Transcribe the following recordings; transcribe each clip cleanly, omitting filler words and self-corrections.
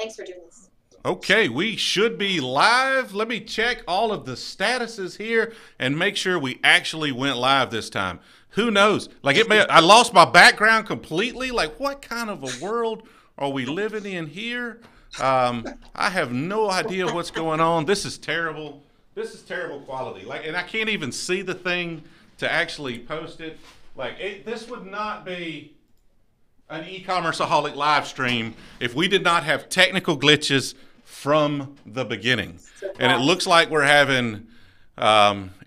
Thanks for doing this. Okay, we should be live. Let me check all of the statuses here and make sure we actually went live this time. Who knows? Like I lost my background completely. Like, what kind of a world are we living in here? I have no idea what's going on. This is terrible. This is terrible quality. Like, and I can't even see the thing to actually post it. Like, this would not be an e-commerceaholic live stream if we did not have technical glitches from the beginning. And it looks like we're having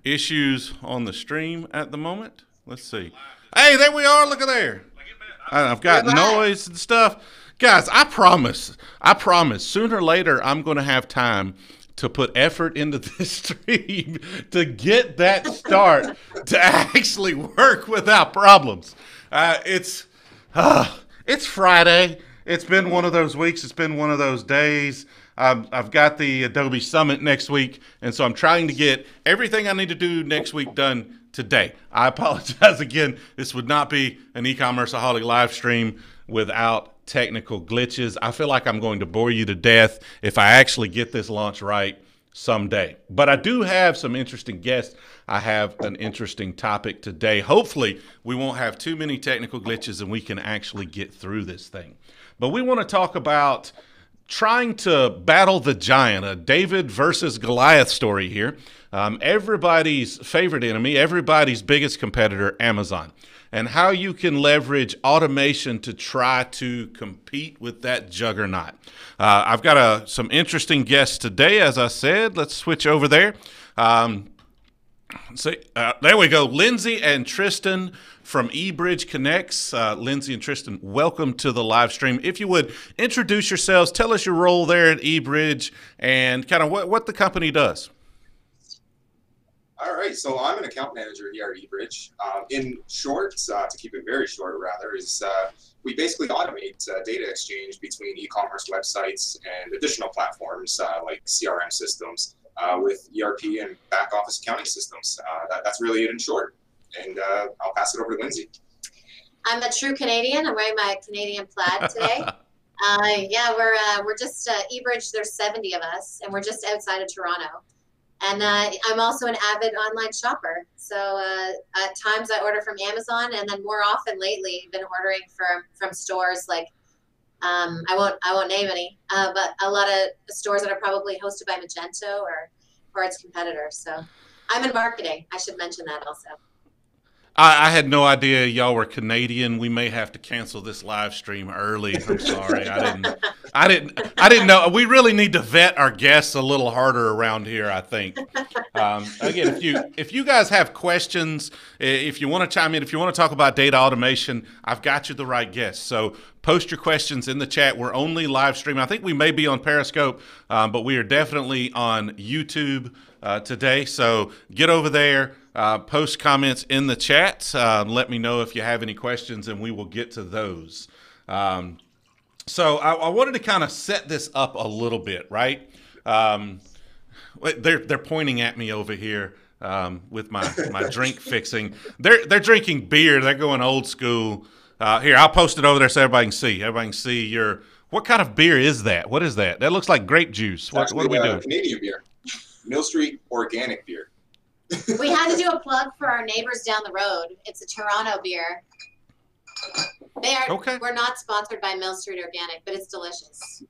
issues on the stream at the moment. Let's see. Hey, there we are. Look at there. I've got noise and stuff. Guys, I promise, sooner or later, I'm going to have time to put effort into this stream to get that start to actually work without problems. It's Friday. It's been one of those weeks. It's been one of those days. I've got the Adobe Summit next week, and so I'm trying to get everything I need to do next week done today. I apologize again. This would not be an eCommerceaholic live stream without technical glitches. I feel like I'm going to bore you to death if I actually get this launch right someday. But I do have some interesting guests. I have an interesting topic today. Hopefully, we won't have too many technical glitches and we can actually get through this thing. But we want to talk about trying to battle the giant, a David versus Goliath story here. Everybody's favorite enemy, everybody's biggest competitor, Amazon, and how you can leverage automation to try to compete with that juggernaut. I've got some interesting guests today, as I said. Let's switch over there. There we go. Lindsay and Tristan from eBridge Connects. Lindsay and Tristan, welcome to the live stream. If you would, introduce yourselves, tell us your role there at eBridge and kind of what the company does. All right, so I'm an account manager here at eBridge. In short, to keep it very short rather, is we basically automate data exchange between e-commerce websites and additional platforms like CRM systems with ERP and back office accounting systems. That's really it in short. And I'll pass it over to Lindsay. I'm a true Canadian. I'm wearing my Canadian plaid today. Yeah, we're just eBridge. There's 70 of us, and we're just outside of Toronto. And I'm also an avid online shopper. So at times I order from Amazon, and then more often lately, I've been ordering from stores like I won't name any, but a lot of stores that are probably hosted by Magento or its competitors. So I'm in marketing. I should mention that also. I had no idea y'all were Canadian. We may have to cancel this live stream early. I'm sorry. I didn't know. We really need to vet our guests a little harder around here, I think. Again, if you guys have questions, if you want to chime in, if you want to talk about data automation, I've got you the right guest. So post your questions in the chat. We're only live streaming. I think we may be on Periscope, but we are definitely on YouTube today. So get over there. Post comments in the chat. Let me know if you have any questions, and we will get to those. So I wanted to kind of set this up a little bit, right? They're pointing at me over here with my drink fixing. They're drinking beer. They're going old school. Here, I'll post it over there so everybody can see. Everybody can see your. What kind of beer is that? What is that? That looks like grape juice. What are we doing? Canadian beer, Mill Street organic beer. We had to do a plug for our neighbors down the road. It's a Toronto beer. Okay. We're not sponsored by Mill Street Organic, but it's delicious.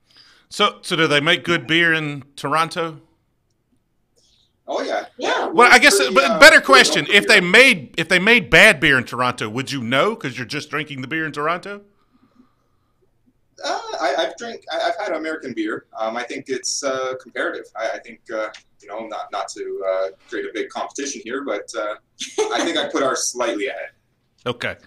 So do they make good beer in Toronto? Oh yeah. Yeah. Well, I guess better question: if they made bad beer in Toronto, would you know because you're just drinking the beer in Toronto? I've had American beer. I think it's comparative. I think not to create a big competition here, but I think I put ours slightly ahead. Okay,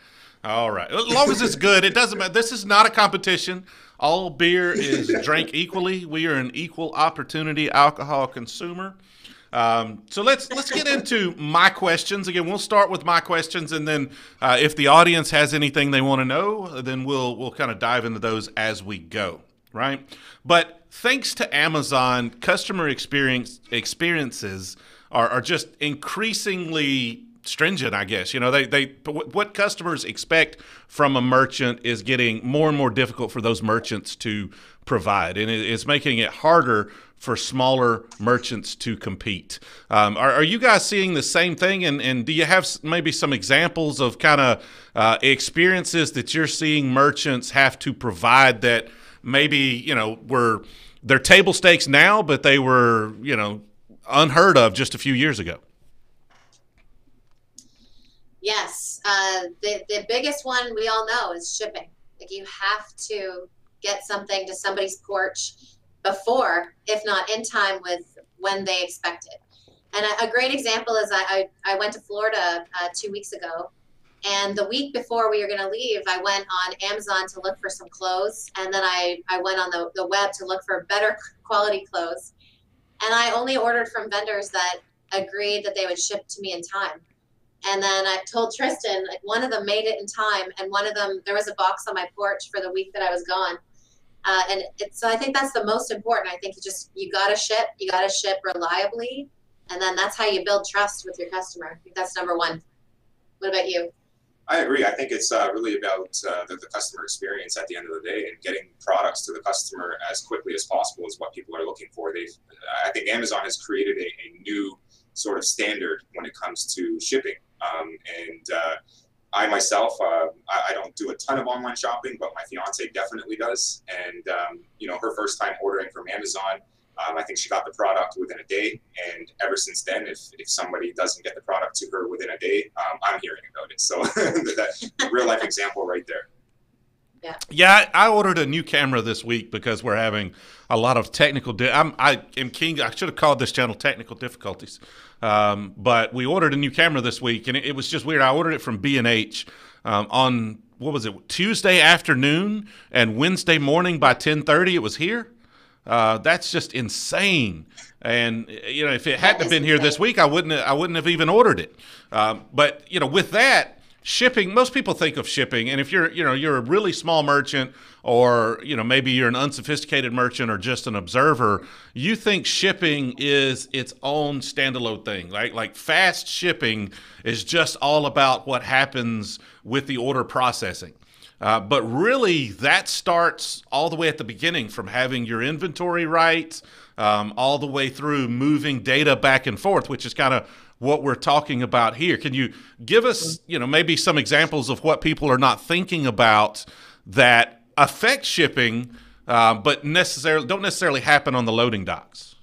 all right. As long as it's good, it doesn't matter. This is not a competition. All beer is drank equally. We are an equal opportunity alcohol consumer. So let's get into my questions. Again, we'll start with my questions, and then if the audience has anything they want to know, then we'll kind of dive into those as we go, right? But thanks to Amazon, customer experiences are just increasingly stringent, I guess. You know, what customers expect from a merchant is getting more and more difficult for those merchants to provide, and it's making it harder for smaller merchants to compete. Are you guys seeing the same thing? And do you have maybe some examples of kind of experiences that you're seeing merchants have to provide that maybe, you know, they're table stakes now, but they were, you know, unheard of just a few years ago? Yes. The biggest one we all know is shipping. Like, you have to get something to somebody's porch before, if not in time with when they expect it. And a great example is I went to Florida 2 weeks ago, and the week before we were going to leave, I went on Amazon to look for some clothes, and then I went on the web to look for better quality clothes. And I only ordered from vendors that agreed that they would ship to me in time. And then I told Tristan, like, one of them made it in time, and one of them, there was a box on my porch for the week that I was gone. So I think that's the most important. I think you gotta ship reliably, and then that's how you build trust with your customer. I think that's number one. What about you? I agree. I think it's really about the customer experience at the end of the day, and getting products to the customer as quickly as possible is what people are looking for. I think Amazon has created a new sort of standard when it comes to shipping. I myself, I don't do a ton of online shopping, but my fiance definitely does. And, you know, her first time ordering from Amazon, I think she got the product within a day. And ever since then, if somebody doesn't get the product to her within a day, I'm hearing about it. So that's a real life example right there. Yeah, I ordered a new camera this week because we're having a lot of technical. I should have called this channel Technical Difficulties, but we ordered a new camera this week, and it was just weird. I ordered it from B&H on, what was it, Tuesday afternoon, and Wednesday morning by 10:30 it was here. That's just insane. And you know, if it hadn't been here this week, I wouldn't have even ordered it. But you know, with that. Shipping, most people think of shipping, and if you're a really small merchant, or you know, maybe you're an unsophisticated merchant or just an observer, you think shipping is its own standalone thing. Like fast shipping is just all about what happens with the order processing. But really, that starts all the way at the beginning, from having your inventory right, all the way through moving data back and forth, which is kind of what we're talking about here. Can you give us, you know, maybe some examples of what people are not thinking about that affect shipping, but don't necessarily happen on the loading docks?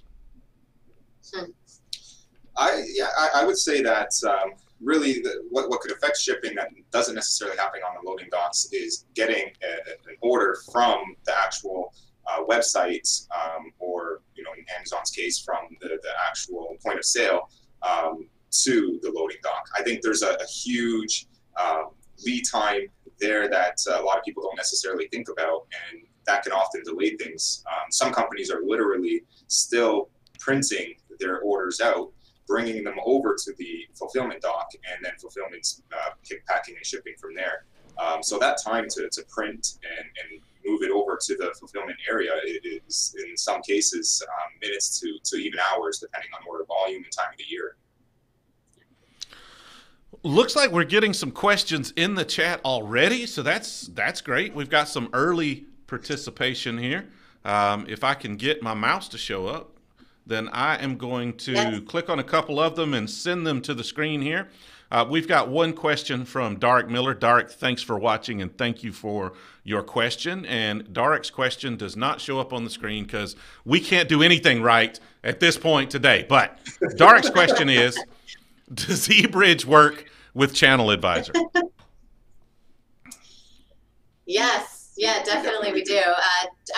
I would say that really what could affect shipping that doesn't necessarily happen on the loading docks is getting an order from the actual website, or you know, in Amazon's case, from the actual point of sale to the loading dock. I think there's a huge lead time there that a lot of people don't necessarily think about, and that can often delay things. Some companies are literally still printing their orders out, bringing them over to the fulfillment dock, and then fulfillment's packing and shipping from there. So that time to print and move it over to the fulfillment area is, in some cases, minutes to even hours, depending on order volume and time of the year. Looks like we're getting some questions in the chat already, so that's great. We've got some early participation here. If I can get my mouse to show up, then I am going to click on a couple of them and send them to the screen here. We've got one question from Dark Miller. Dark, thanks for watching, and thank you for your question. And Dark's question does not show up on the screen because we can't do anything right at this point today. But Dark's question is, does eBridge work with Channel Advisor? Yes, yeah, definitely we do.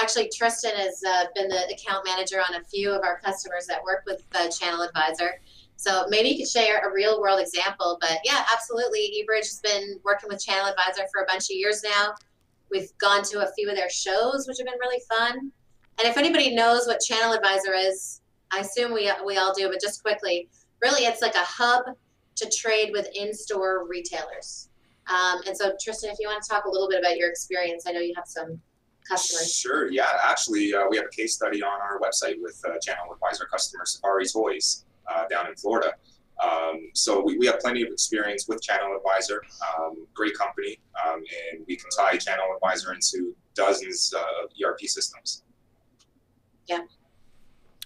Actually, Tristan has been the account manager on a few of our customers that work with Channel Advisor. So maybe you could share a real world example, but yeah, absolutely. eBridge has been working with Channel Advisor for a bunch of years now. We've gone to a few of their shows, which have been really fun. And if anybody knows what Channel Advisor is, I assume we all do, but just quickly, really it's like a hub to trade with in-store retailers. And so Tristan, if you want to talk a little bit about your experience, I know you have some customers. Sure, yeah, actually we have a case study on our website with Channel Advisor customer Safari Toys down in Florida. So we have plenty of experience with Channel Advisor, great company, and we can tie Channel Advisor into dozens of ERP systems. Yeah.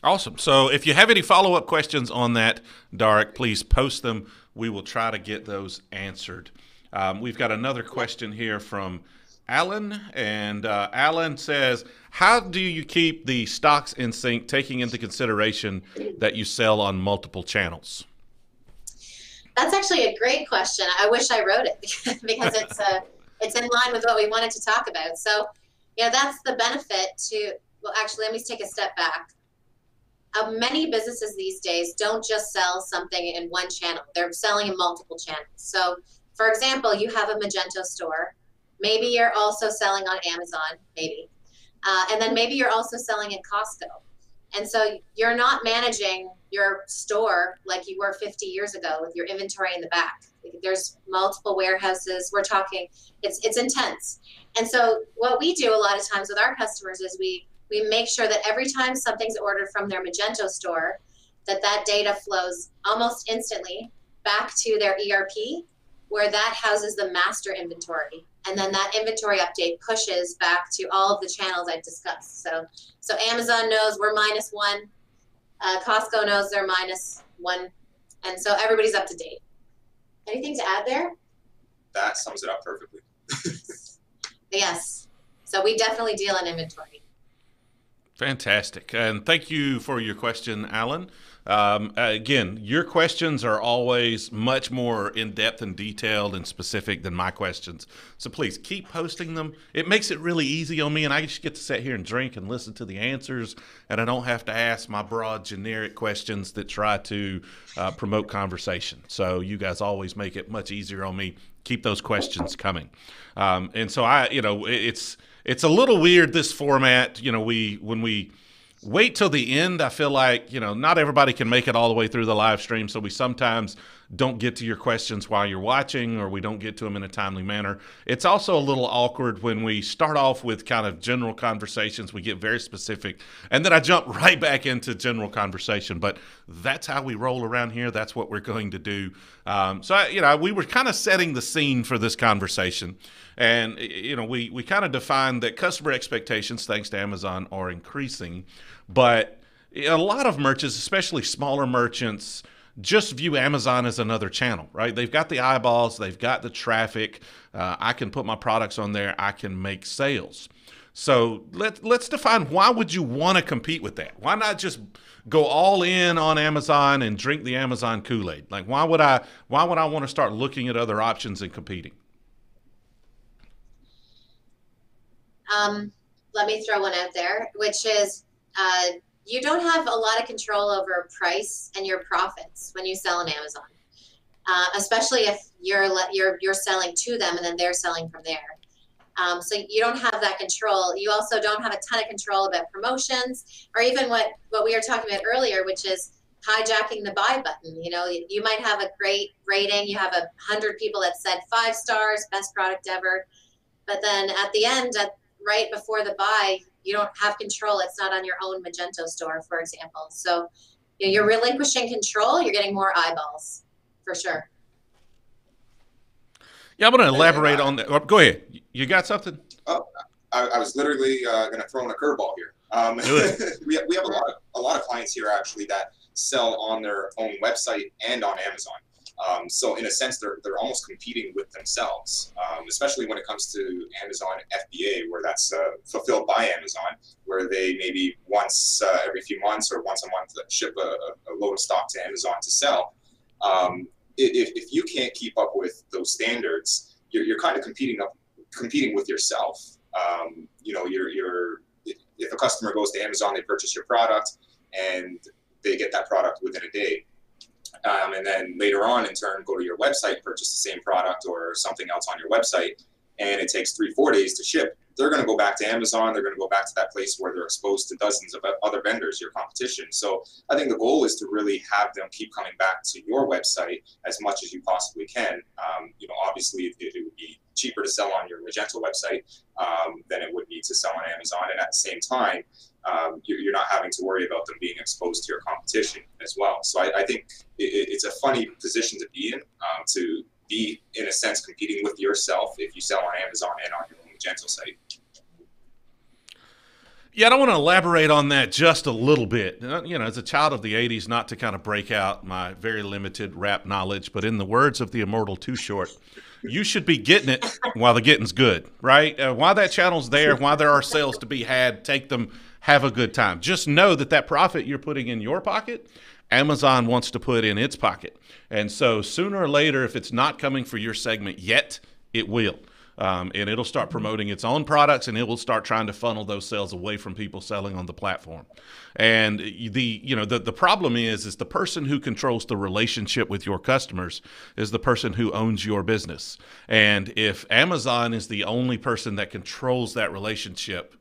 Awesome. So if you have any follow-up questions on that, Darek, please post them. We will try to get those answered. We've got another question here from Alan, and Alan says, how do you keep the stocks in sync, taking into consideration that you sell on multiple channels? That's actually a great question. I wish I wrote it because it's in line with what we wanted to talk about. So, that's the benefit to, well, actually, let me take a step back. Many businesses these days don't just sell something in one channel. They're selling in multiple channels. So, for example, you have a Magento store. Maybe you're also selling on Amazon, maybe. And then maybe you're also selling in Costco. And so you're not managing your store like you were 50 years ago with your inventory in the back. There's multiple warehouses. We're talking, it's intense. And so what we do a lot of times with our customers is we make sure that every time something's ordered from their Magento store, that data flows almost instantly back to their ERP, where that houses the master inventory. And then that inventory update pushes back to all of the channels I've discussed. So Amazon knows we're -1, Costco knows they're -1, and so everybody's up to date. Anything to add there? That sums it up perfectly. Yes. So we definitely deal in inventory. Fantastic. And thank you for your question, Alan. Again, your questions are always much more in-depth and detailed and specific than my questions. So please keep posting them. It makes it really easy on me, and I just get to sit here and drink and listen to the answers, and I don't have to ask my broad, generic questions that try to promote conversation. So you guys always make it much easier on me. Keep those questions coming. And so it's a little weird, this format. When we wait till the end, I feel like, not everybody can make it all the way through the live stream. So we sometimes don't get to your questions while you're watching, or we don't get to them in a timely manner. It's also a little awkward when we start off with kind of general conversations. We get very specific, and then I jump right back into general conversation. But that's how we roll around here. That's what we're going to do. We were kind of setting the scene for this conversation. And, we kind of defined that customer expectations, thanks to Amazon, are increasing. But a lot of merchants, especially smaller merchants, just view Amazon as another channel, right? They've got the eyeballs, they've got the traffic. I can put my products on there, I can make sales. So let's define, why would you want to compete with that? Why not just go all in on Amazon and drink the Amazon Kool-Aid? Like, why would I want to start looking at other options and competing? Let me throw one out there, which is you don't have a lot of control over price and your profits when you sell on Amazon, especially if you're selling to them and then they're selling from there. So you don't have that control. You also don't have a ton of control about promotions, or even what we were talking about earlier, which is hijacking the buy button. You might have a great rating. You have 100 people that said 5 stars, best product ever. But then at the end, right before the buy, you don't have control. It's not on your own Magento store, for example. So you're relinquishing control. You're getting more eyeballs, for sure. Yeah, I'm going to elaborate on that. Oh, go ahead. You got something? Oh, I was literally going to throw in a curveball here. We have a lot of clients here actually that sell on their own website and on Amazon. So in a sense, they're almost competing with themselves, especially when it comes to Amazon FBA, where that's fulfilled by Amazon, where they maybe once every few months or once a month ship a load of stock to Amazon to sell. If you can't keep up with those standards, you're kind of competing with yourself. If a customer goes to Amazon, they purchase your product, and they get that product within a day. And then later on, in turn, go to your website, purchase the same product or something else on your website, and it takes 3-4 days to ship. They're going to go back to Amazon. They're going to go back to that place where they're exposed to dozens of other vendors, your competition. So I think the goal is to really have them keep coming back to your website as much as you possibly can. Obviously, it would be cheaper to sell on your Magento website than it would be to sell on Amazon. And at the same time, you're not having to worry about them being exposed to your competition as well. So I think it's a funny position to be in, to be, in a sense, competing with yourself if you sell on Amazon and on your own Magento site. Yeah, I want to elaborate on that just a little bit. You know, as a child of the 80s, not to kind of break out my very limited rap knowledge, but in the words of the immortal Too Short, you should be getting it while the getting's good, right? While that channel's there, while there are sales to be had, take them, have a good time. Just know that that profit you're putting in your pocket, Amazon wants to put in its pocket. And so sooner or later, if it's not coming for your segment yet, it will. And it'll start promoting its own products, and it will start trying to funnel those sales away from people selling on the platform. And the problem is the person who controls the relationship with your customers is the person who owns your business. And if Amazon is the only person that controls that relationship,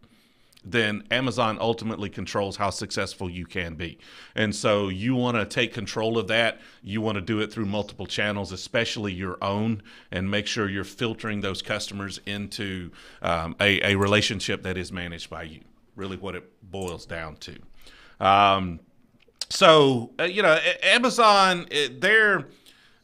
then Amazon ultimately controls how successful you can be. And so you want to take control of that. You want to do it through multiple channels, especially your own, and make sure you're filtering those customers into a relationship that is managed by you, really what it boils down to. Amazon,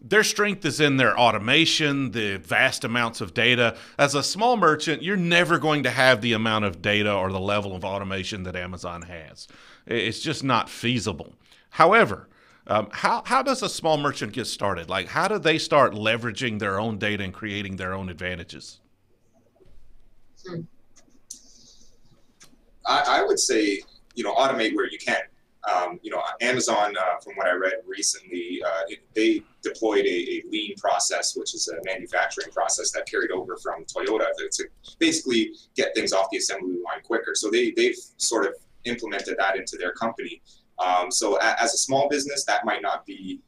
their strength is in their automation, the vast amounts of data. As a small merchant, you're never going to have the amount of data or the level of automation that Amazon has. It's just not feasible. However, how does a small merchant get started? Like, how do they start leveraging their own data and creating their own advantages? I would say, automate where you can. Amazon, from what I read recently, they deployed a lean process, which is a manufacturing process that carried over from Toyota to basically get things off the assembly line quicker. So they've sort of implemented that into their company. So as a small business, that might not be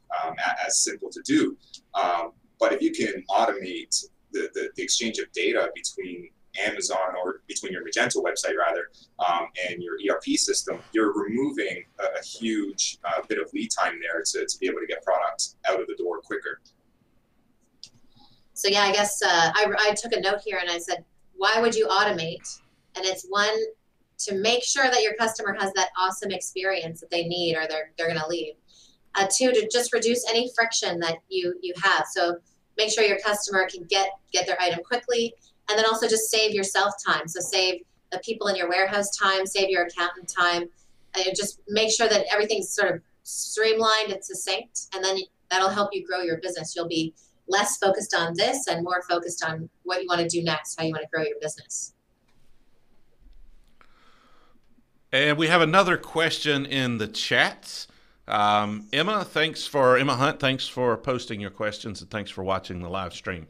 as simple to do. But if you can automate the exchange of data between Amazon, or between your Magento website rather, and your ERP system, you're removing a huge bit of lead time there to be able to get products out of the door quicker. So yeah, I guess I took a note here and I said, why would you automate? And it's one, to make sure that your customer has that awesome experience that they need, or they're going to leave. Two, to just reduce any friction that you have. So make sure your customer can get their item quickly. And then also just save yourself time. So save the people in your warehouse time, save your accountant time. Just make sure that everything's sort of streamlined and succinct, and then that'll help you grow your business. You'll be less focused on this and more focused on what you want to do next, how you want to grow your business. And we have another question in the chat. Emma Hunt, thanks for posting your questions, and thanks for watching the live stream.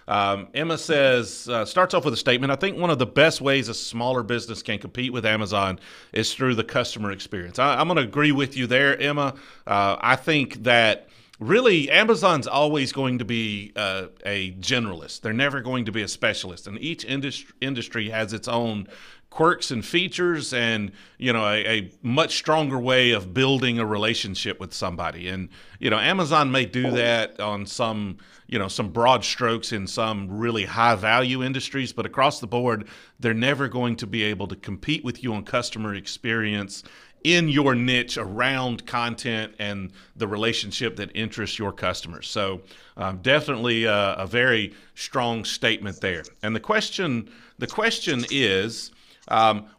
Emma says, starts off with a statement. I think one of the best ways a smaller business can compete with Amazon is through the customer experience. I'm going to agree with you there, Emma. I think that really Amazon's always going to be a generalist. They're never going to be a specialist. And each industry has its own quirks and features, and a much stronger way of building a relationship with somebody. And Amazon may do that on some broad strokes in some really high value industries, but across the board they're never going to be able to compete with you on customer experience in your niche around content and the relationship that interests your customers. So definitely a very strong statement there. And the question is,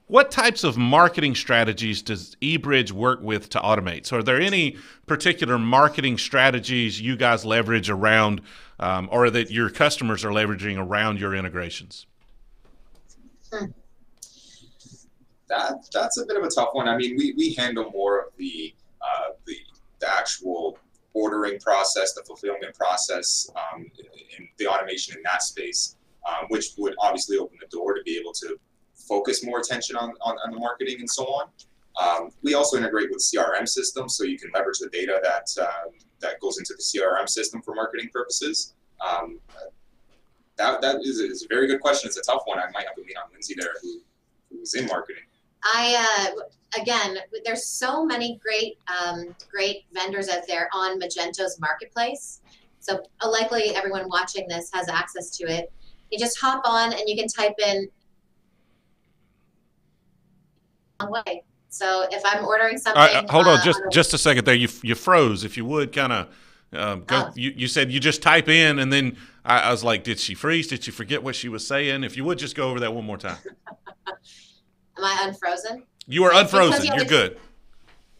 what types of marketing strategies does eBridge work with to automate? So are there any particular marketing strategies you guys leverage around, or that your customers are leveraging around your integrations? That's a bit of a tough one. I mean, we handle more of the actual ordering process, the fulfillment process, in the automation in that space, which would obviously open the door to be able to focus more attention on the marketing and so on. We also integrate with CRM systems, so you can leverage the data that goes into the CRM system for marketing purposes. That is a very good question. It's a tough one. I might have to lean on Lindsay there, who's in marketing. Again, there's so many great vendors out there on Magento's marketplace. So likely everyone watching this has access to it. You just hop on and you can type in way. So if I'm ordering All right, something, hold on, just a second there. You froze. If you would kind of go. oh, You said you just type in, and then I was like, did she freeze? Did she forget what she was saying? If you would just go over that one more time. am I unfrozen? You are It's because, unfrozen. You're good.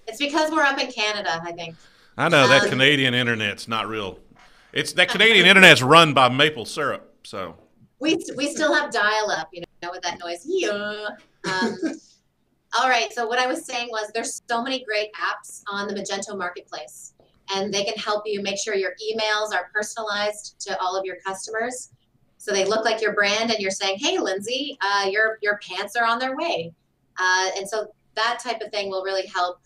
It's because we're up in Canada, I think. I know that Canadian internet's not real. It's that Canadian internet's run by maple syrup. So we still have dial-up, you know, with that noise. Yeah. All right. So what I was saying was there's so many great apps on the Magento Marketplace, and they can help you make sure your emails are personalized to all of your customers. So they look like your brand, and you're saying, hey, Lindsay, your pants are on their way. And so that type of thing will really help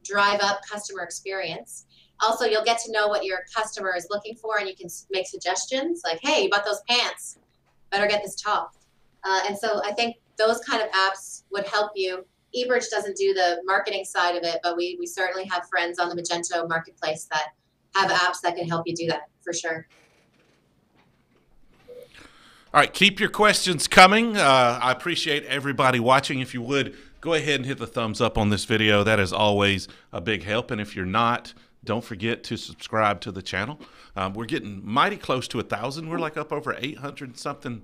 drive up customer experience. Also, you'll get to know what your customer is looking for, and you can make suggestions like, hey, you bought those pants, better get this top. And so I think those kind of apps would help you. eBridge doesn't do the marketing side of it, but we certainly have friends on the Magento Marketplace that have apps that can help you do that for sure. all right, keep your questions coming. I appreciate everybody watching. If you would, go ahead and hit the thumbs up on this video. That is always a big help. And if you're not, don't forget to subscribe to the channel. We're getting mighty close to 1,000. We're like up over 800 something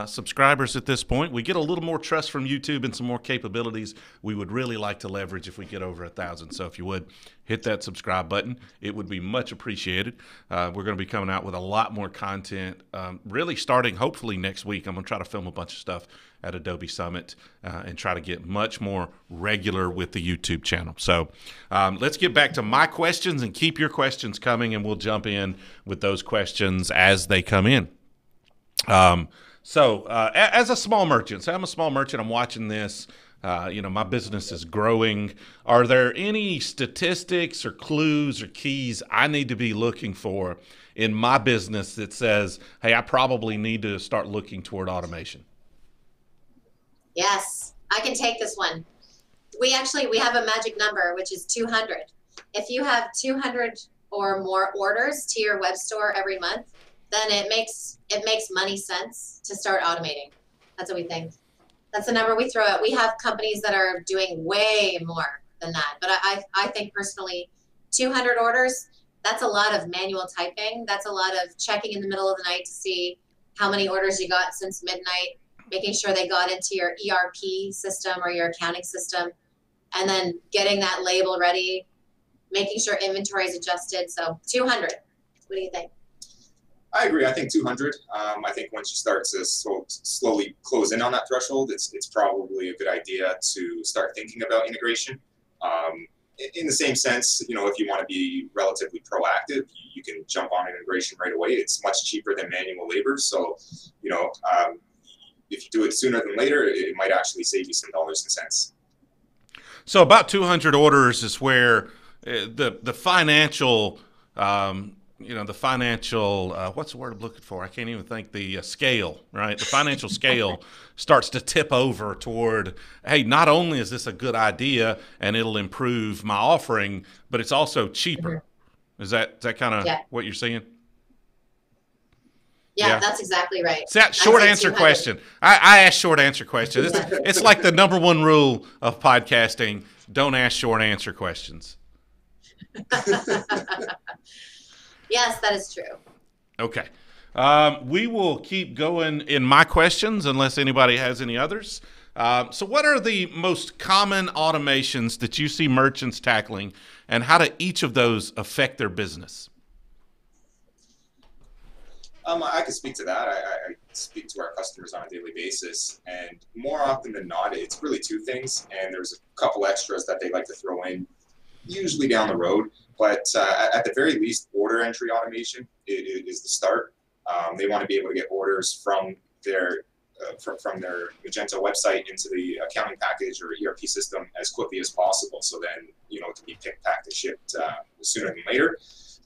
subscribers at this point. We get a little more trust from YouTube and some more capabilities we would really like to leverage if we get over 1,000. So if you would, hit that subscribe button. It would be much appreciated. We're going to be coming out with a lot more content, really starting hopefully next week. I'm going to try to film a bunch of stuff at Adobe Summit and try to get much more regular with the YouTube channel. So let's get back to my questions, and keep your questions coming, and we'll jump in with those questions as they come in. So as a small merchant, so I'm a small merchant, I'm watching this, you know, my business is growing. Are there any statistics or clues or keys I need to be looking for in my business that says, hey, I probably need to start looking toward automation? Yes, I can take this one. We have a magic number, which is 200. If you have 200 or more orders to your web store every month, then it makes money sense to start automating. That's what we think. That's the number we throw out. We have companies that are doing way more than that. But I think personally, 200 orders, that's a lot of manual typing. That's a lot of checking in the middle of the night to see how many orders you got since midnight, making sure they got into your ERP system or your accounting system, and then getting that label ready, making sure inventory is adjusted. So 200. What do you think? I agree. I think 200. I think once you start to slowly close in on that threshold, it's probably a good idea to start thinking about integration. In the same sense, you know, if you want to be relatively proactive, you can jump on integration right away. It's much cheaper than manual labor. So, you know, if you do it sooner than later, it might actually save you some dollars and cents. So about 200 orders is where the financial, you know, the financial, what's the word I'm looking for? I can't even think. The scale, right? The financial scale starts to tip over toward, hey, not only is this a good idea and it'll improve my offering, but it's also cheaper. Mm-hmm. Is that kind of what you're saying? Yeah, that's exactly right. It's that short answer question. I ask short answer questions. It's like the number one rule of podcasting: don't ask short answer questions. Yes, that is true. Okay. We will keep going in my questions unless anybody has any others. So what are the most common automations that you see merchants tackling, and how do each of those affect their business? I could speak to that. I speak to our customers on a daily basis, and more often than not, it's really two things, and there's a couple extras that they like to throw in, usually down the road. But at the very least, order entry automation is the start. They want to be able to get orders from their Magento website into the accounting package or ERP system as quickly as possible. So then, you know, it can be picked, packed, and shipped sooner than later.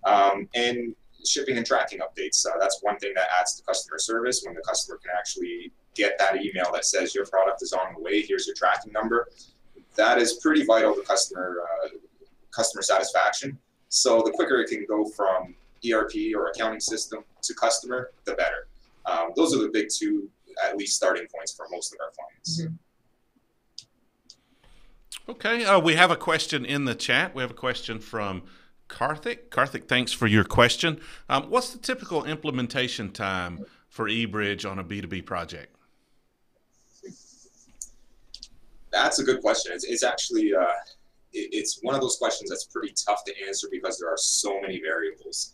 And shipping and tracking updates. That's one thing that adds to customer service, when the customer can actually get that email that says your product is on the way, here's your tracking number. That is pretty vital to customer satisfaction. So the quicker it can go from ERP or accounting system to customer, the better. Those are the big two, at least, starting points for most of our clients. Okay, we have a question in the chat. We have a question from Karthik. Karthik, thanks for your question. What's the typical implementation time for eBridge on a B2B project? That's a good question. It's actually it's one of those questions that's pretty tough to answer because there are so many variables.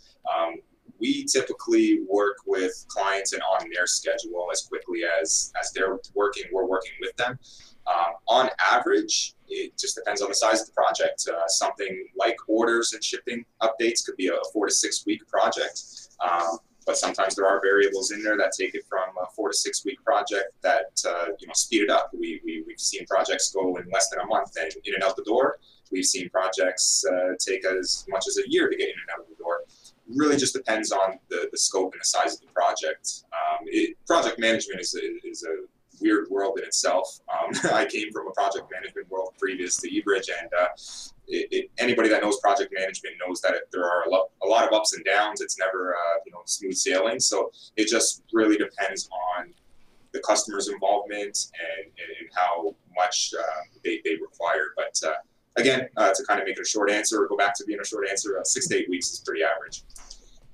We typically work with clients and on their schedule as quickly as they're working. We're working with them. On average, it just depends on the size of the project. Something like orders and shipping updates could be a 4 to 6 week project. But sometimes there are variables in there that take it from a 4 to 6 week project that speed it up. We've seen projects go in less than a month and in and out the door. We've seen projects take as much as a year to get in and out of the door. Really just depends on the scope and the size of the project. Project management is a weird world in itself. I came from a project management world previous to eBridge, and anybody that knows project management knows that there are a lot of ups and downs. It's never smooth sailing. So it just really depends on the customer's involvement and how much they require. But again, to kind of make it a short answer or go back to being a short answer, 6 to 8 weeks is pretty average.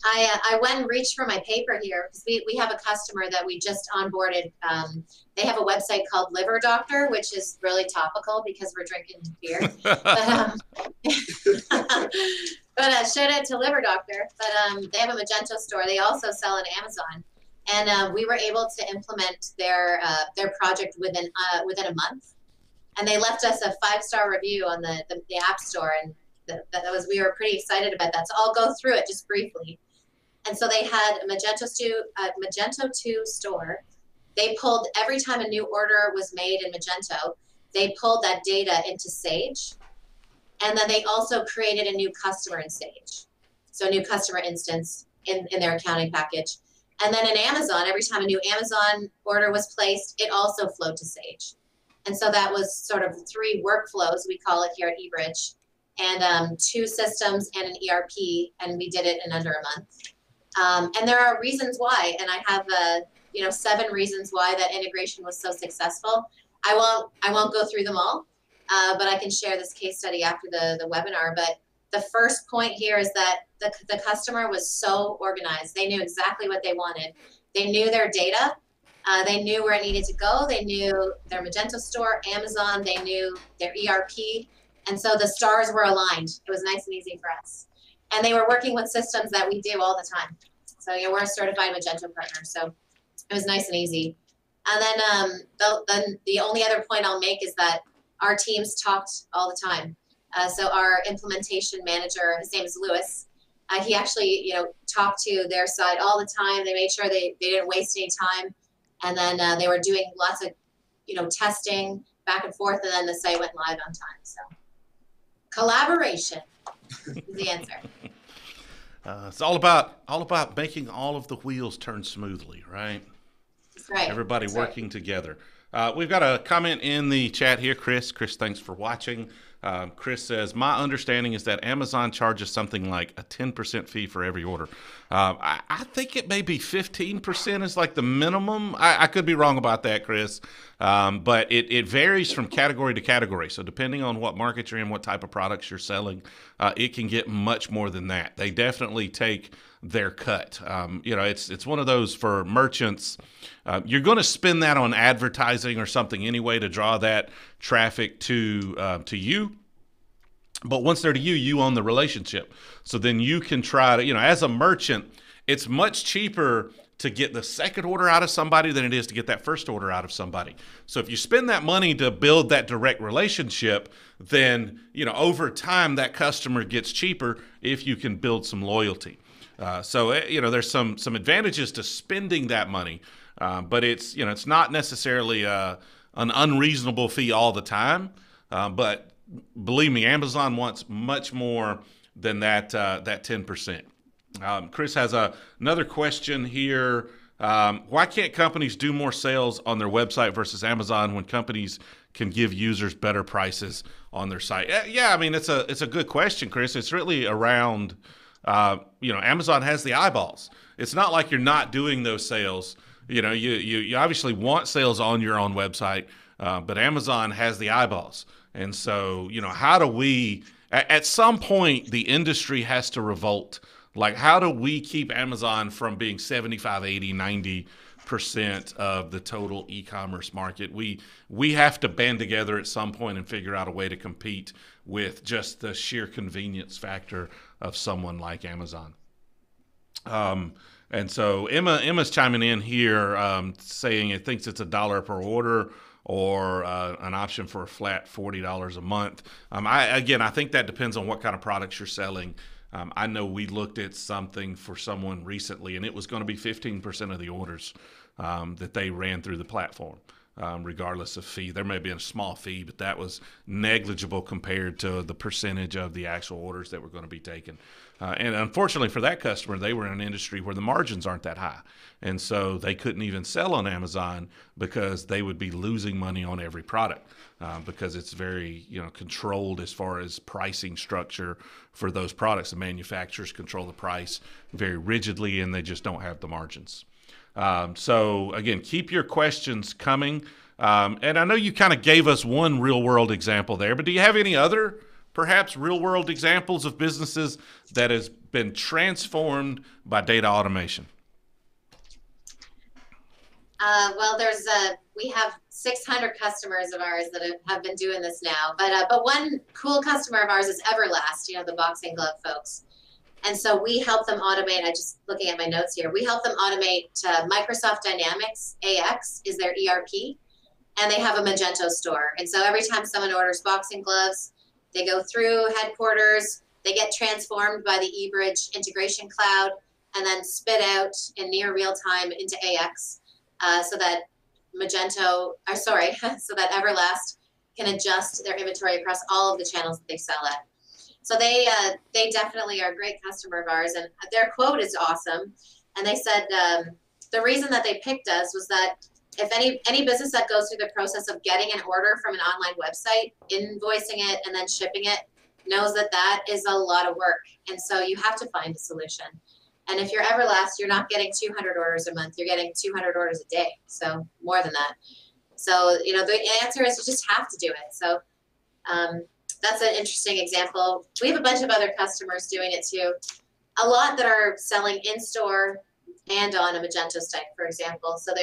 I went and reached for my paper here because we have a customer that we just onboarded. They have a website called Liver Doctor, which is really topical because we're drinking beer. But shout out to Liver Doctor. But they have a Magento store. They also sell on Amazon, and we were able to implement their project within a month. And they left us a 5-star review on the App Store, and we were pretty excited about that. So I'll go through it just briefly. And so they had a Magento 2 store. They pulled every time a new order was made in Magento, they pulled that data into Sage. And then they also created a new customer in Sage. So a new customer instance in their accounting package. And then in Amazon, every time a new Amazon order was placed, it also flowed to Sage. And so that was sort of 3 workflows, we call it here at eBridge, and 2 systems and an ERP, and we did it in under a month. And there are reasons why, and I have 7 reasons why that integration was so successful. I won't go through them all, but I can share this case study after the webinar. But the first point here is that the customer was so organized. They knew exactly what they wanted. They knew their data. They knew where it needed to go. They knew their Magento store, Amazon. They knew their ERP. And so the stars were aligned. It was nice and easy for us. And they were working with systems that we do all the time. So we're a certified Magento partner. So it was nice and easy. And then the only other point I'll make is that our teams talked all the time. So our implementation manager, his name is Lewis. He actually talked to their side all the time. They made sure they didn't waste any time. And then they were doing lots of testing back and forth, and then the site went live on time. So collaboration is the answer. It's all about making all of the wheels turn smoothly, right? That's right. Everybody working together. We've got a comment in the chat here, Chris. Chris, thanks for watching. Chris says, my understanding is that Amazon charges something like a 10% fee for every order. I think it may be 15% is like the minimum. I could be wrong about that, Chris. But it varies from category to category. So depending on what market you're in, what type of products you're selling, it can get much more than that. They definitely take their cut. It's one of those for merchants. You're going to spend that on advertising or something anyway to draw that traffic to you. But once they're to you, you own the relationship. So then you can try to, as a merchant, it's much cheaper to get the second order out of somebody than it is to get that first order out of somebody. So if you spend that money to build that direct relationship, then, over time that customer gets cheaper if you can build some loyalty. There's some advantages to spending that money, but it's not necessarily an unreasonable fee all the time. But believe me, Amazon wants much more than that 10%. Chris has another question here. Why can't companies do more sales on their website versus Amazon when companies can give users better prices on their site? Yeah, I mean, it's a good question, Chris. It's really around, Amazon has the eyeballs. It's not like you're not doing those sales. You obviously want sales on your own website, but Amazon has the eyeballs. And so, how do we, at some point, the industry has to revolt. Like, how do we keep Amazon from being 75, 80, 90% of the total e-commerce market? We have to band together at some point and figure out a way to compete with just the sheer convenience factor of someone like Amazon. And so Emma's chiming in here, saying it thinks it's $1 per order or an option for a flat $40 a month. I think that depends on what kind of products you're selling. I know we looked at something for someone recently, and it was going to be 15% of the orders that they ran through the platform, regardless of fee. There may be a small fee, but that was negligible compared to the percentage of the actual orders that were going to be taken. And unfortunately for that customer, they were in an industry where the margins aren't that high. And so they couldn't even sell on Amazon because they would be losing money on every product. Because it's very controlled as far as pricing structure for those products. The manufacturers control the price very rigidly, and they just don't have the margins. So again, keep your questions coming. And I know you kind of gave us one real world example there, but do you have any other perhaps real world examples of businesses that has been transformed by data automation? Well, we have 600 customers of ours that have been doing this now. But one cool customer of ours is Everlast, the boxing glove folks. And so we help them automate. I just looking at my notes here. We help them automate Microsoft Dynamics AX is their ERP, and they have a Magento store. And so every time someone orders boxing gloves, they go through headquarters, they get transformed by the eBridge integration cloud, and then spit out in near real time into AX. So that so that Everlast can adjust their inventory across all of the channels that they sell at. So they definitely are a great customer of ours, and their quote is awesome. And they said the reason that they picked us was that if any business that goes through the process of getting an order from an online website, invoicing it, and then shipping it, knows that that is a lot of work. And so you have to find a solution. And if you're Everlast, you're not getting 200 orders a month. You're getting 200 orders a day, so more than that. So, the answer is you just have to do it. So that's an interesting example. We have a bunch of other customers doing it too. A lot that are selling in-store and on a Magento site, for example. So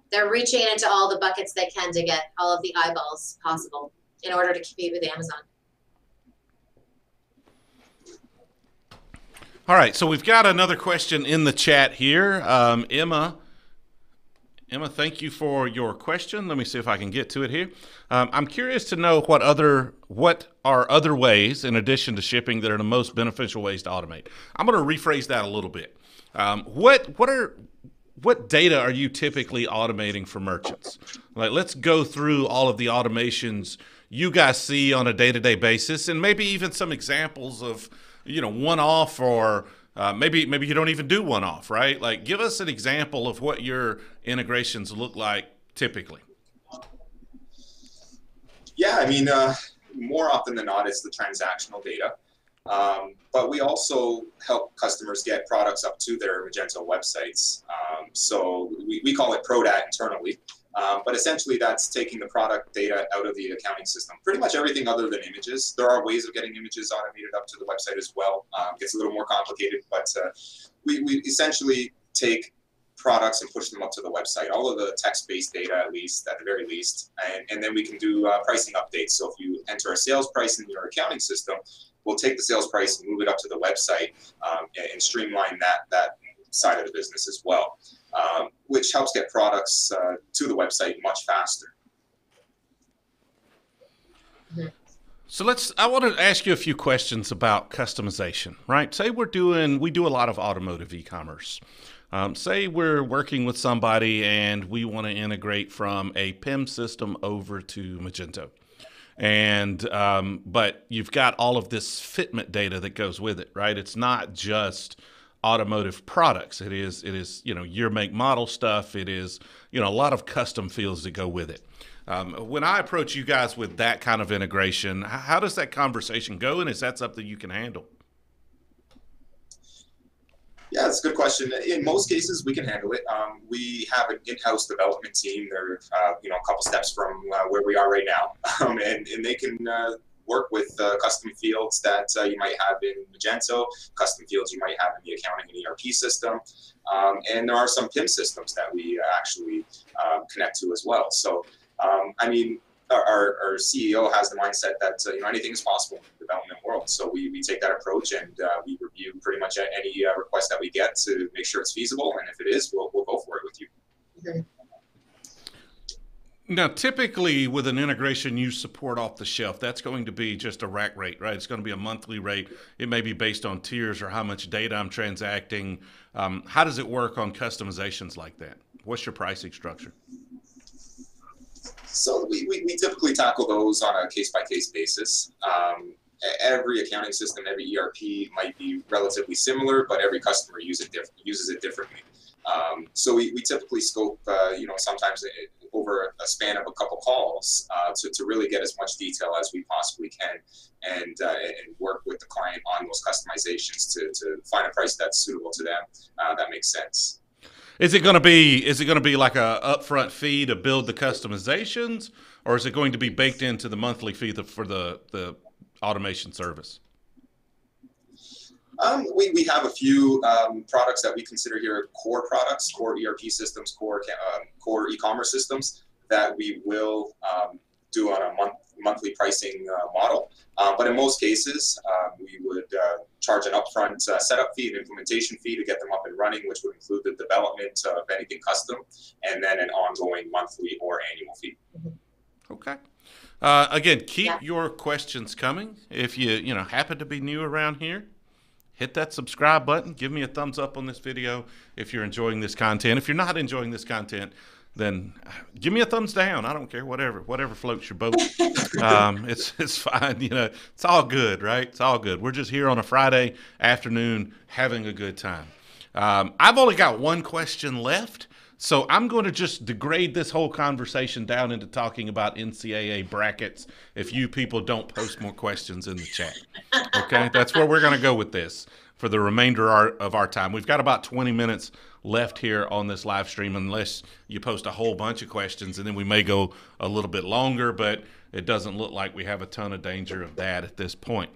they're reaching into all the buckets they can to get all of the eyeballs possible in order to compete with Amazon. All right, so we've got another question in the chat here. Emma, thank you for your question. Let me see if I can get to it here. I'm curious to know what are other ways, in addition to shipping, that are the most beneficial ways to automate. I'm going to rephrase that a little bit. What data are you typically automating for merchants? Like, let's go through all of the automations you guys see on a day-to-day basis, and maybe even some examples of one-off, or maybe you don't even do one-off, right? Like, give us an example of what your integrations look like typically. Yeah, more often than not, it's the transactional data. But we also help customers get products up to their Magento websites. So we call it ProDat internally. But essentially, that's taking the product data out of the accounting system. Pretty much everything other than images. There are ways of getting images automated up to the website as well. It's a little more complicated, but we essentially take products and push them up to the website. All of the text-based data, at the very least, and then we can do pricing updates. So if you enter a sales price in your accounting system, we'll take the sales price and move it up to the website and streamline that side of the business as well. Which helps get products to the website much faster. So I want to ask you a few questions about customization, right? Say we do a lot of automotive e-commerce. Say we're working with somebody and we want to integrate from a PIM system over to Magento. And but you've got all of this fitment data that goes with it, right? It's not just automotive products. It is your make model stuff. It is a lot of custom fields that go with it. When I approach you guys with that kind of integration, how does that conversation go, and is that something you can handle? Yeah, that's a good question. In most cases, we can handle it. We have an in-house development team. They're, a couple steps from where we are right now, and they can work with custom fields that you might have in Magento, custom fields you might have in the accounting and ERP system, and there are some PIM systems that we actually connect to as well. So, our CEO has the mindset that anything is possible in the development world. So we take that approach, and we review pretty much any request that we get to make sure it's feasible. And if it is, we'll go for it with you. Okay. Now, typically with an integration you support off the shelf, that's going to be just a rack rate, right? It's going to be a monthly rate. It may be based on tiers or how much data I'm transacting. How does it work on customizations like that? What's your pricing structure? So we typically tackle those on a case-by-case basis. Every accounting system, every ERP might be relatively similar, but every customer uses it differently. So we typically scope, sometimes over a span of a couple calls to really get as much detail as we possibly can, and work with the client on those customizations to find a price that's suitable to them, that makes sense. Is it going to be like a upfront fee to build the customizations, or is it going to be baked into the monthly fee for the automation service? We have a few products that we consider here core products, core ERP systems, core e-commerce systems that we will do on a monthly pricing model. But in most cases, we would charge an upfront setup fee and implementation fee to get them up and running, which would include the development of anything custom, and then an ongoing monthly or annual fee. Okay. Again, keep your questions coming. If you happen to be new around here, hit that subscribe button. Give me a thumbs up on this video if you're enjoying this content. If you're not enjoying this content, then give me a thumbs down. I don't care, whatever floats your boat. It's fine. It's all good, right? It's all good. We're just here on a Friday afternoon having a good time. I've only got one question left, so I'm going to just degrade this whole conversation down into talking about NCAA brackets if you people don't post more questions in the chat. Okay? That's where we're going to go with this for the remainder of our time. We've got about 20 minutes left here on this live stream, unless you post a whole bunch of questions, and then we may go a little bit longer, but it doesn't look like we have a ton of danger of that at this point.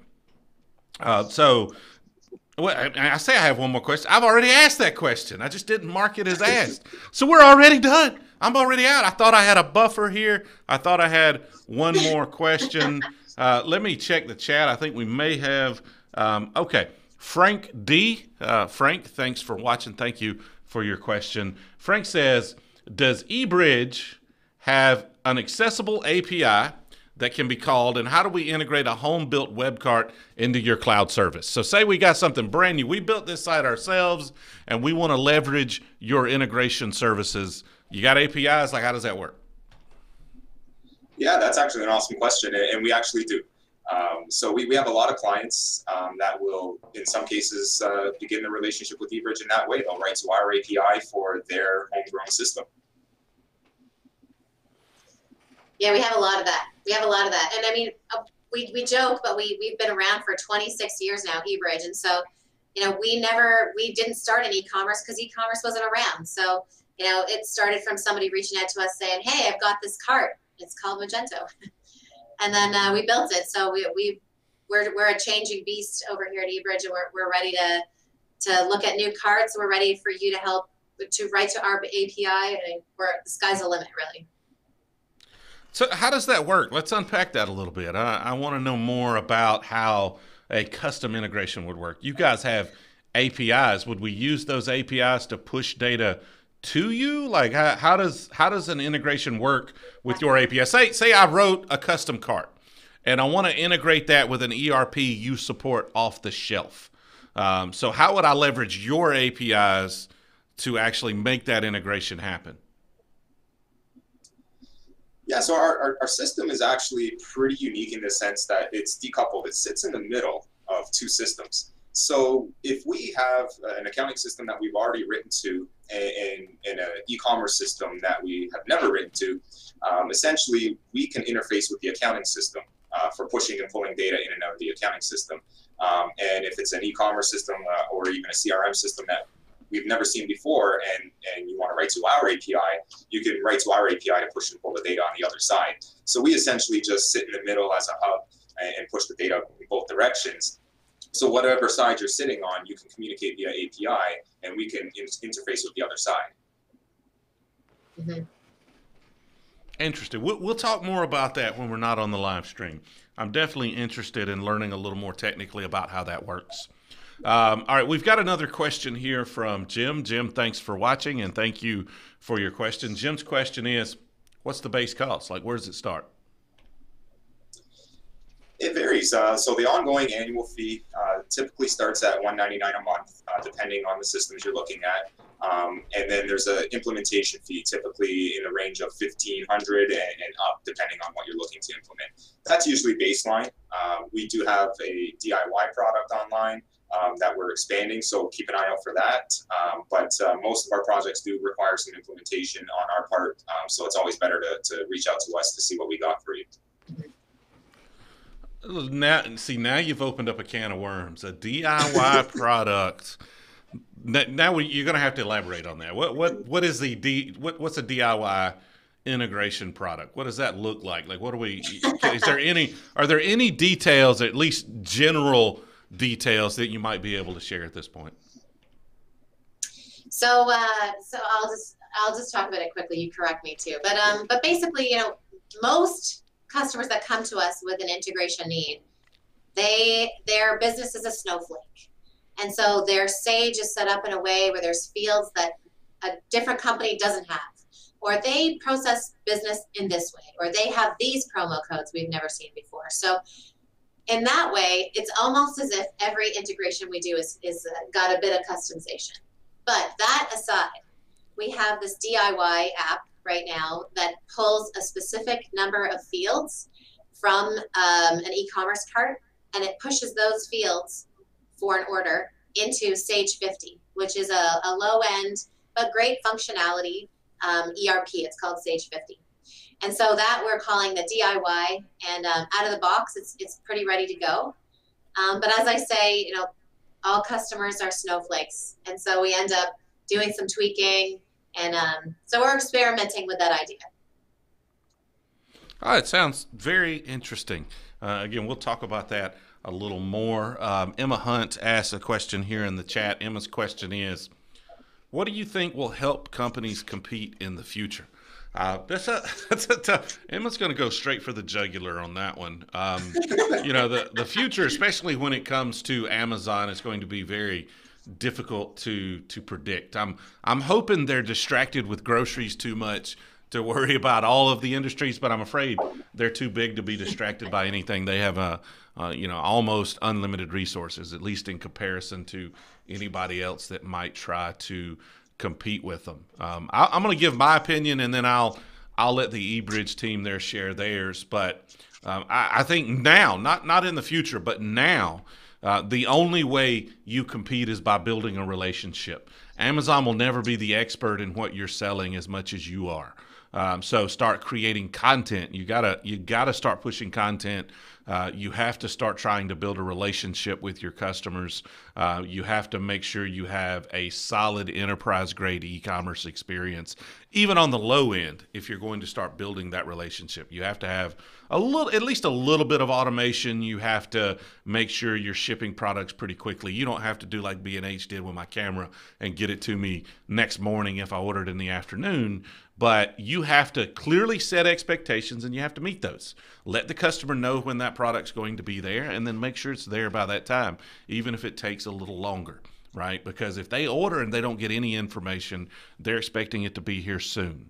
Well, I say I have one more question. I've already asked that question. I just didn't mark it as asked. So we're already done. I'm already out. I thought I had a buffer here. I thought I had one more question. Let me check the chat. I think we may have. Okay. Frank D. Frank, thanks for watching. Thank you for your question. Frank says, does eBridge have an accessible API that can be called, and how do we integrate a home-built web cart into your cloud service? So say we got something brand new. We built this site ourselves, and we want to leverage your integration services. You got APIs? Like, how does that work? Yeah, that's actually an awesome question, and we actually do. So we have a lot of clients that will, in some cases, begin the relationship with eBridge in that way. They'll write to our API for their homegrown system. Yeah, we have a lot of that. And I mean, we joke, but we've been around for 26 years now, eBridge. And so, we didn't start in e-commerce because e-commerce wasn't around. So, it started from somebody reaching out to us saying, hey, I've got this cart. It's called Magento. And then we built it. So we're a changing beast over here at eBridge, and we're ready to look at new carts. We're ready for you to write to our API, and the sky's the limit, really. So how does that work? Let's unpack that a little bit. I want to know more about how a custom integration would work. You guys have APIs. Would we use those APIs to push data to you? Like, how does an integration work with your API? Say I wrote a custom cart, and I want to integrate that with an ERP you support off the shelf. So how would I leverage your APIs to actually make that integration happen? Yeah, so our system is actually pretty unique in the sense that it's decoupled. It sits in the middle of two systems. So if we have an accounting system that we've already written to and an e-commerce system that we have never written to, essentially we can interface with the accounting system for pushing and pulling data in and out of the accounting system. And if it's an e-commerce system or even a CRM system that we've never seen before, and you want to write to our API, you can write to our API to push and pull the data on the other side. So we essentially just sit in the middle as a hub and push the data in both directions. So whatever side you're sitting on, you can communicate via API, and we can interface with the other side. Mm-hmm. Interesting. We'll talk more about that when we're not on the live stream. I'm definitely interested in learning a little more technically about how that works. All right, we've got another question here from Jim. Jim, thanks for watching, and thank you for your question. Jim's question is, what's the base cost? Like, where does it start? It varies. So the ongoing annual fee typically starts at $199 a month, depending on the systems you're looking at. And then there's an implementation fee, typically in the range of $1,500 and up, depending on what you're looking to implement. That's usually baseline. We do have a DIY product online that we're expanding, so keep an eye out for that. But most of our projects do require some implementation on our part, so it's always better to reach out to us to see what we got for you. Now you've opened up a can of worms. A DIY product. Now you're going to have to elaborate on that. What is what's a DIY integration product? What does that look like? Like, what are we? Are there any details, at least general details, that you might be able to share at this point? So I'll just talk about it quickly. You correct me too, but basically, most customers that come to us with an integration need, their business is a snowflake. And so their Sage is set up in a way where there's fields that a different company doesn't have, or they process business in this way, or they have these promo codes we've never seen before. So in that way, it's almost as if every integration we do is got a bit of customization. But that aside, we have this DIY app right now that pulls a specific number of fields from an e-commerce cart, and it pushes those fields for an order into Sage 50, which is a low-end but great functionality ERP. It's called Sage 50. And so that we're calling the DIY, and out of the box, it's pretty ready to go. But as I say, all customers are snowflakes, and so we end up doing some tweaking, and so we're experimenting with that idea. Oh, it sounds very interesting. Again, we'll talk about that a little more. Emma Hunt asked a question here in the chat. Emma's question is, what do you think will help companies compete in the future? That's a tough. Emma's going to go straight for the jugular on that one. The future, especially when it comes to Amazon, is going to be very difficult to predict. I'm hoping they're distracted with groceries too much to worry about all of the industries, but I'm afraid they're too big to be distracted by anything. They have almost unlimited resources, at least in comparison to anybody else that might try to compete with them. I'm going to give my opinion, and then I'll let the eBridge team there share theirs. But I think now, not in the future, but now, the only way you compete is by building a relationship. Amazon will never be the expert in what you're selling as much as you are. So start creating content. You gotta start pushing content. You have to start trying to build a relationship with your customers. You have to make sure you have a solid enterprise-grade e-commerce experience, even on the low end. If you're going to start building that relationship, you have to have at least a little bit of automation. You have to make sure you're shipping products pretty quickly. You don't have to do like B&H did with my camera and get it to me next morning if I ordered in the afternoon. But you have to clearly set expectations, and you have to meet those. Let the customer know when that product's going to be there, and then make sure it's there by that time, even if it takes a little longer, right? Because if they order and they don't get any information, they're expecting it to be here soon.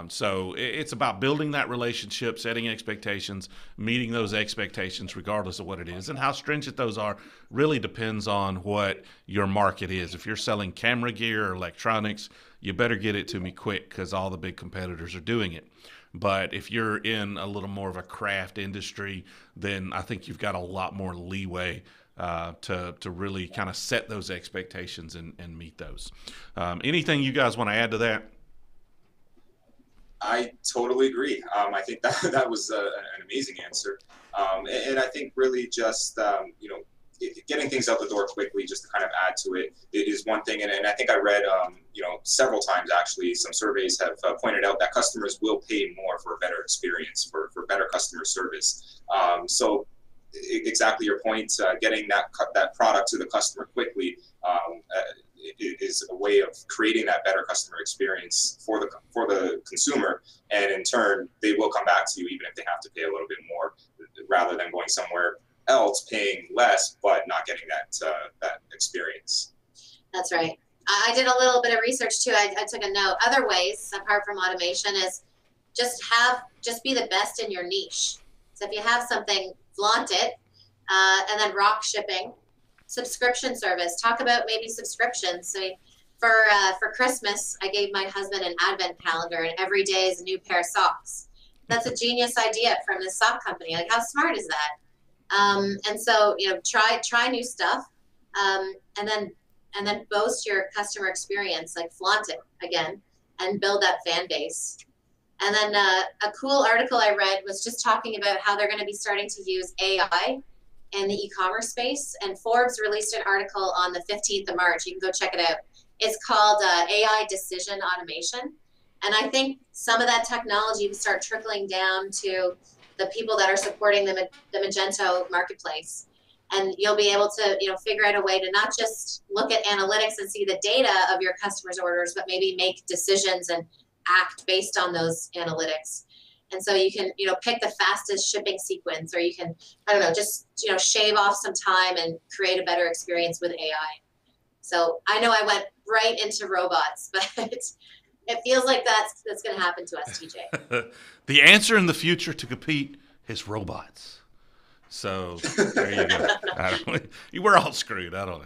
So it's about building that relationship, setting expectations, meeting those expectations regardless of what it is. And how stringent those are really depends on what your market is. If you're selling camera gear or electronics, you better get it to me quick because all the big competitors are doing it. But if you're in a little more of a craft industry, then I think you've got a lot more leeway to really kind of set those expectations and meet those. Anything you guys want to add to that? I totally agree. I think that was an amazing answer. And I think really just, getting things out the door quickly just to kind of add to it is one thing. And I think I read, several times actually, some surveys have pointed out that customers will pay more for a better experience, for better customer service. So exactly your point, getting that product to the customer quickly is a way of creating that better customer experience for the consumer, and in turn they will come back to you even if they have to pay a little bit more, rather than going somewhere else paying less but not getting that experience. That's right. I did a little bit of research too. I took a note. Other ways apart from automation is just be the best in your niche. So if you have something, flaunt it, and then rock shipping. Subscription service. Talk about maybe subscriptions. So for Christmas, I gave my husband an advent calendar, and every day is a new pair of socks. That's a genius idea from this sock company. Like, how smart is that? And so, try new stuff, and then boast your customer experience, like flaunt it again, and build that fan base. And then a cool article I read was just talking about how they're going to be starting to use AI in the e-commerce space. And Forbes released an article on the 15th of March. You can go check it out. It's called AI Decision Automation. And I think some of that technology will start trickling down to the people that are supporting the Magento marketplace. And you'll be able to, figure out a way to not just look at analytics and see the data of your customers' orders, but maybe make decisions and act based on those analytics. And so you can, pick the fastest shipping sequence, or you can, just, shave off some time and create a better experience with AI. So I know I went right into robots, but it feels like that's going to happen to us, TJ. The answer in the future to compete is robots. So there you go. We're all screwed. I don't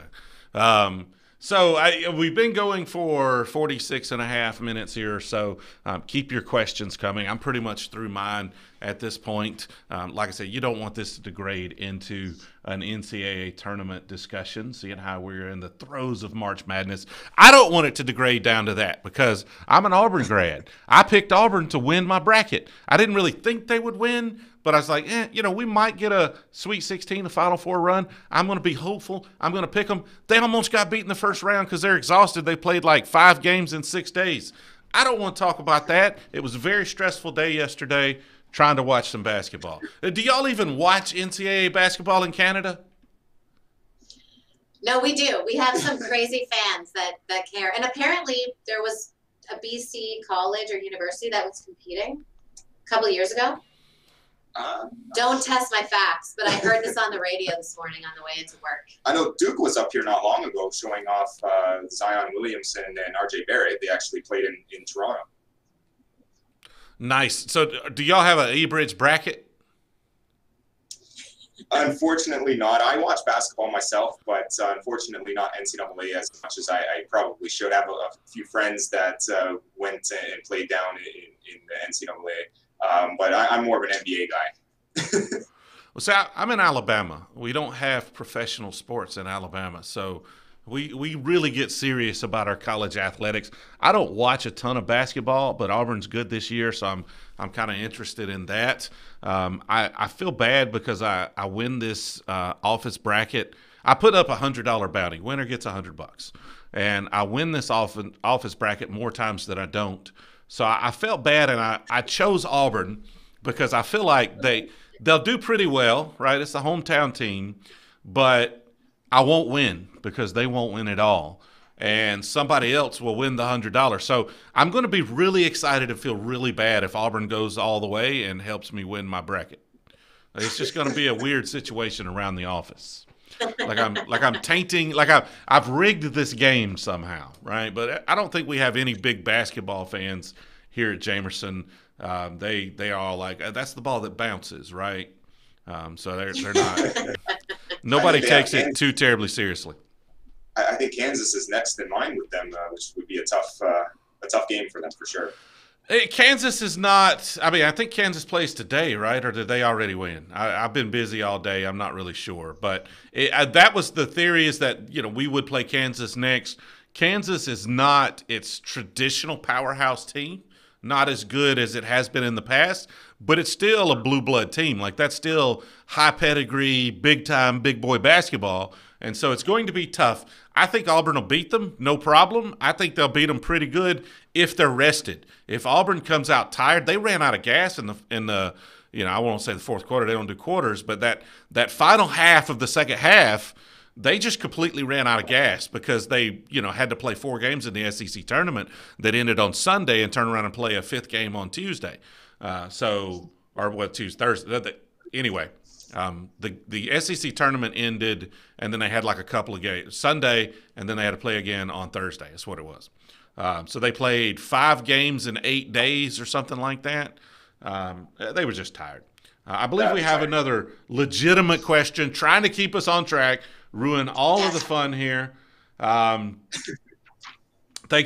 know. So we've been going for 46 and a half minutes here, so keep your questions coming. I'm pretty much through mine at this point. Like I said, you don't want this to degrade into an NCAA tournament discussion, seeing how we're in the throes of March Madness. I don't want it to degrade down to that because I'm an Auburn grad. I picked Auburn to win my bracket. I didn't really think they would win, but I was like, we might get a Sweet 16, a Final Four run. I'm going to be hopeful. I'm going to pick them. They almost got beat in the first round because they're exhausted. They played like 5 games in 6 days. I don't want to talk about that. It was a very stressful day yesterday trying to watch some basketball. Do y'all even watch NCAA basketball in Canada? No, we do. We have some crazy fans that care. And apparently there was a BC college or university that was competing a couple of years ago. Don't test my facts, but I heard this on the radio this morning on the way into work. I know Duke was up here not long ago showing off Zion Williamson and RJ Barrett. They actually played in Toronto. Nice. So do y'all have an eBridge bracket? Unfortunately not. I watch basketball myself, but unfortunately not NCAA as much as I probably should. I have a few friends that went and played down in the NCAA. But I'm more of an NBA guy. Well, so I'm in Alabama. We don't have professional sports in Alabama, so we really get serious about our college athletics. I don't watch a ton of basketball, but Auburn's good this year, so I'm kind of interested in that. I feel bad because I win this office bracket. I put up $100 bounty. Winner gets $100, and I win this office bracket more times than I don't. So I felt bad, and I chose Auburn because I feel like they'll do pretty well, right? It's the hometown team, but I won't win because they won't win at all, and somebody else will win the $100. So I'm going to be really excited and feel really bad if Auburn goes all the way and helps me win my bracket. It's just going to be a weird situation around the office. Like I'm tainting, like I've rigged this game somehow, right? But I don't think we have any big basketball fans here at Jamerson. They are all like, that's the ball that bounces, right? So they're not. Nobody takes it too terribly seriously. I think Kansas is next in line with them, which would be a tough game for them for sure. Kansas is not. I mean, I think Kansas plays today, right? Or did they already win? I've been busy all day. I'm not really sure, but that was the theory, is that we would play Kansas next. Kansas is not its traditional powerhouse team not as good as it has been in the past, but it's still a blue blood team. Like that's still high pedigree, big time, big boy basketball. And so it's going to be tough. I think Auburn will beat them, no problem. I think they'll beat them pretty good if they're rested. If Auburn comes out tired, they ran out of gas in the I won't say the fourth quarter, they don't do quarters, but that final half of the second half, they just completely ran out of gas because they, had to play 4 games in the SEC tournament that ended on Sunday and turn around and play a 5th game on Tuesday. Thursday. Anyway, the SEC tournament ended, and then they had like a couple of games Sunday, and then they had to play again on Thursday. That's what it was. So they played 5 games in 8 days or something like that. They were just tired. I believe we have another legitimate question trying to keep us on track, ruin all of the fun here. Thank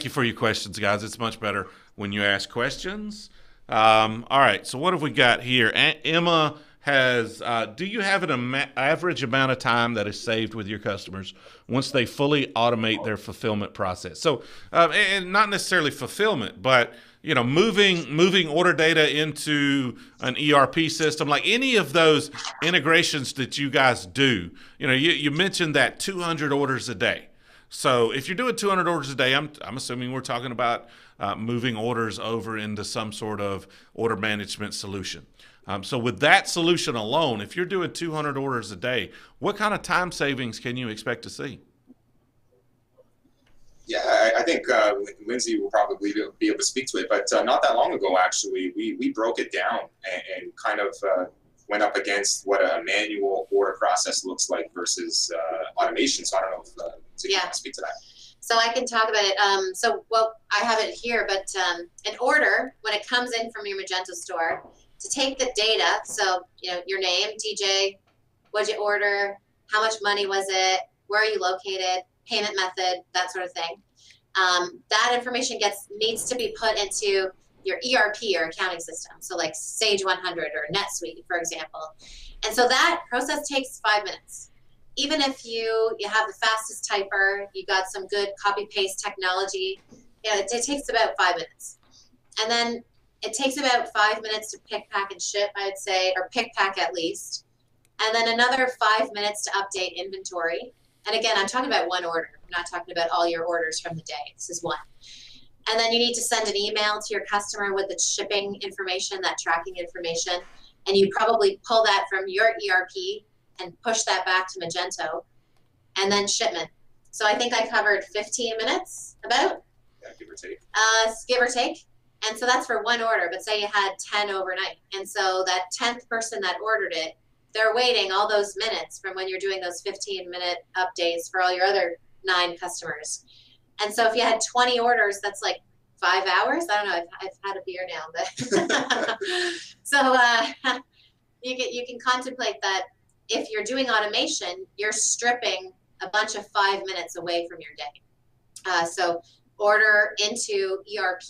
you for your questions, guys. It's much better when you ask questions. All right, so what have we got here? Emma has, do you have an average amount of time that is saved with your customers once they fully automate their fulfillment process? So, and not necessarily fulfillment, but moving order data into an ERP system, like any of those integrations that you guys do. You mentioned that 200 orders a day. So if you're doing 200 orders a day, I'm assuming we're talking about moving orders over into some sort of order management solution. So with that solution alone, if you're doing 200 orders a day, what kind of time savings can you expect to see? Yeah, I think Lindsay will probably be able to speak to it, but not that long ago, actually, we broke it down and kind of went up against what a manual order process looks like versus automation. So I don't know if Lindsay can speak to that. So I can talk about it. I have it here, but an order, when it comes in from your Magento store, to take the data, so your name, TJ, what'd you order, how much money was it, where are you located, payment method, that sort of thing. That information needs to be put into your ERP or accounting system. So like Sage 100 or NetSuite, for example. And so that process takes 5 minutes. Even if you have the fastest typer, you got some good copy paste technology, it takes about 5 minutes. And then it takes about 5 minutes to pick, pack, and ship, I'd say, or pick, pack at least. And then another 5 minutes to update inventory. And again, I'm talking about one order. I'm not talking about all your orders from the day. This is one. And then you need to send an email to your customer with the shipping information, that tracking information. And you probably pull that from your ERP and push that back to Magento. And then shipment. So I think I covered 15 minutes about. Yeah, give or take. Give or take. And so that's for one order. But say you had 10 overnight. And so that 10th person that ordered it, they're waiting all those minutes from when you're doing those 15-minute updates for all your other 9 customers. And so if you had 20 orders, that's like 5 hours. I don't know. I've had a beer now, but so you can contemplate that if you're doing automation, you're stripping a bunch of 5 minutes away from your day. So order into ERP,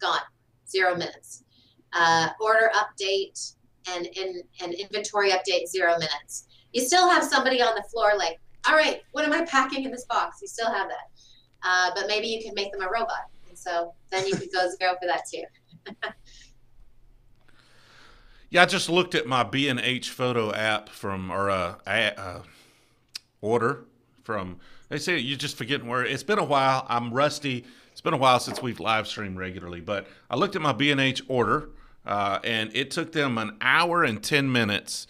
gone, 0 minutes. Order update and inventory update, 0 minutes. You still have somebody on the floor like, all right, what am I packing in this box? You still have that. But maybe you can make them a robot. And so then you could go 0 for that too. Yeah, I just looked at my B&H photo app order from, they say you just forgetting where, it's been a while. I'm rusty. It's been a while since we've live streamed regularly, but I looked at my B&H order and it took them an hour and 10 minutes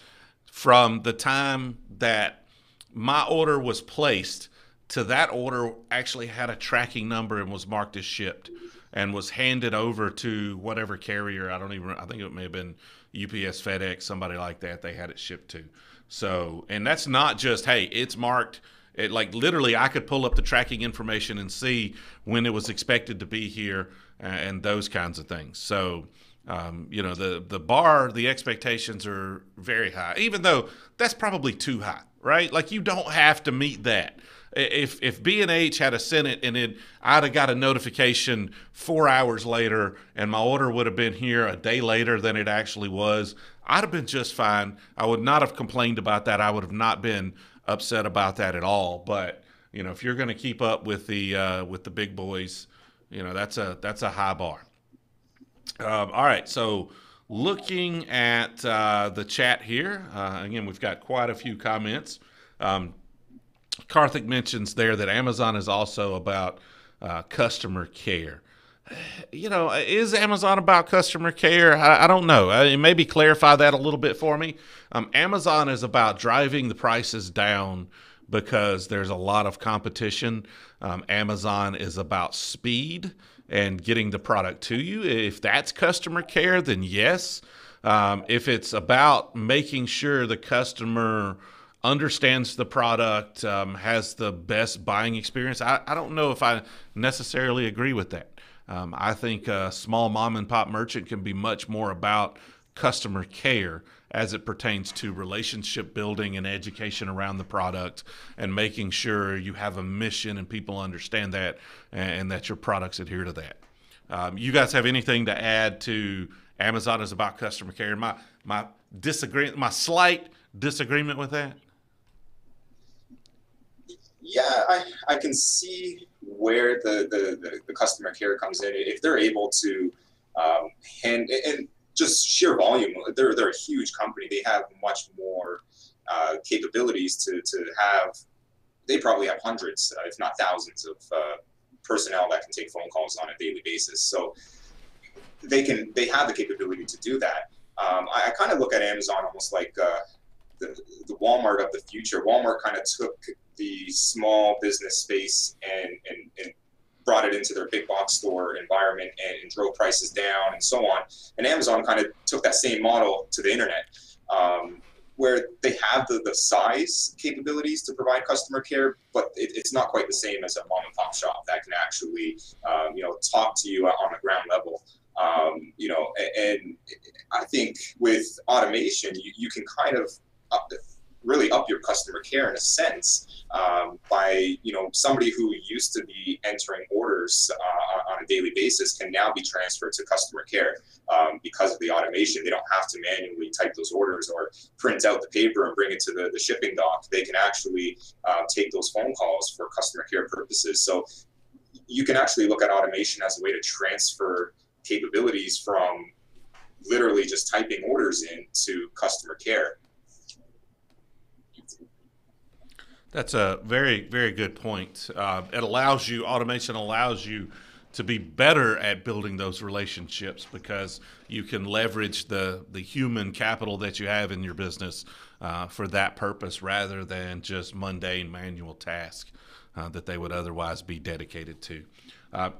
from the time that my order was placed to that order actually had a tracking number and was marked as shipped and was handed over to whatever carrier. I think it may have been UPS, FedEx, somebody like that. They had it shipped to. So, and that's not just, hey, it's marked. It, like literally I could pull up the tracking information and see when it was expected to be here and those kinds of things. So, the expectations are very high, even though that's probably too high, right? Like you don't have to meet that. If B&H had sent it and I'd have got a notification 4 hours later and my order would have been here a day later than it actually was, I'd have been just fine. I would not have complained about that. I would have not been upset about that at all. But if you're going to keep up with the big boys, that's a high bar. All right, so looking at the chat here, again, we've got quite a few comments. Karthik mentions there that Amazon is also about customer care. Is Amazon about customer care? I don't know. Maybe clarify that a little bit for me. Amazon is about driving the prices down because there's a lot of competition. Amazon is about speed and getting the product to you. If that's customer care, then yes. If it's about making sure the customer understands the product, has the best buying experience, I don't know if I necessarily agree with that. I think a small mom and pop merchant can be much more about customer care as it pertains to relationship building and education around the product and making sure you have a mission and people understand that and that your products adhere to that. You guys have anything to add to Amazon is about customer care? My slight disagreement with that. Yeah, I can see where the customer care comes in. If they're able to and just sheer volume, they're a huge company. They have much more capabilities to have. They probably have hundreds, if not thousands, of personnel that can take phone calls on a daily basis. So they have the capability to do that. I kind of look at Amazon almost like the Walmart of the future. Walmart kind of took the small business space and brought it into their big box store environment and drove prices down and so on. And Amazon kind of took that same model to the internet, where they have the size capabilities to provide customer care, but it's not quite the same as a mom and pop shop that can actually talk to you on the ground level. And I think with automation, you can kind of really up your customer care in a sense by somebody who used to be entering orders on a daily basis can now be transferred to customer care because of the automation. They don't have to manually type those orders or print out the paper and bring it to the shipping dock. They can actually take those phone calls for customer care purposes. So you can actually look at automation as a way to transfer capabilities from literally just typing orders in to customer care. That's a very, very good point. Automation allows you to be better at building those relationships because you can leverage the human capital that you have in your business for that purpose rather than just mundane manual tasks that they would otherwise be dedicated to.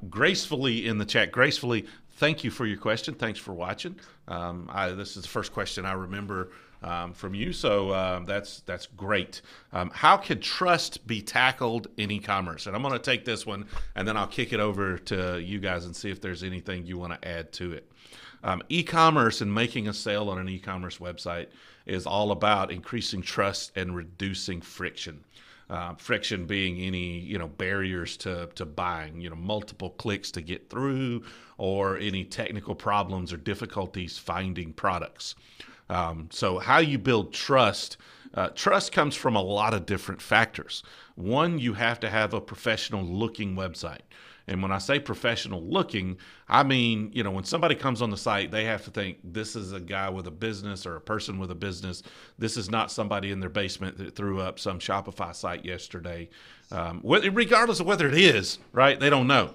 Gracefully in the chat, thank you for your question. Thanks for watching. This is the first question I remember from you, so that's great. How can trust be tackled in e-commerce? And I'm going to take this one, and then I'll kick it over to you guys and see if there's anything you want to add to it. E-commerce and making a sale on an e-commerce website is all about increasing trust and reducing friction. Friction being any barriers to buying, multiple clicks to get through, or any technical problems or difficulties finding products. So how you build trust, trust comes from a lot of different factors. One, you have to have a professional looking website. And when I say professional looking, I mean, when somebody comes on the site, they have to think this is a guy with a business or a person with a business. This is not somebody in their basement that threw up some Shopify site yesterday. Regardless of whether it is, right? They don't know.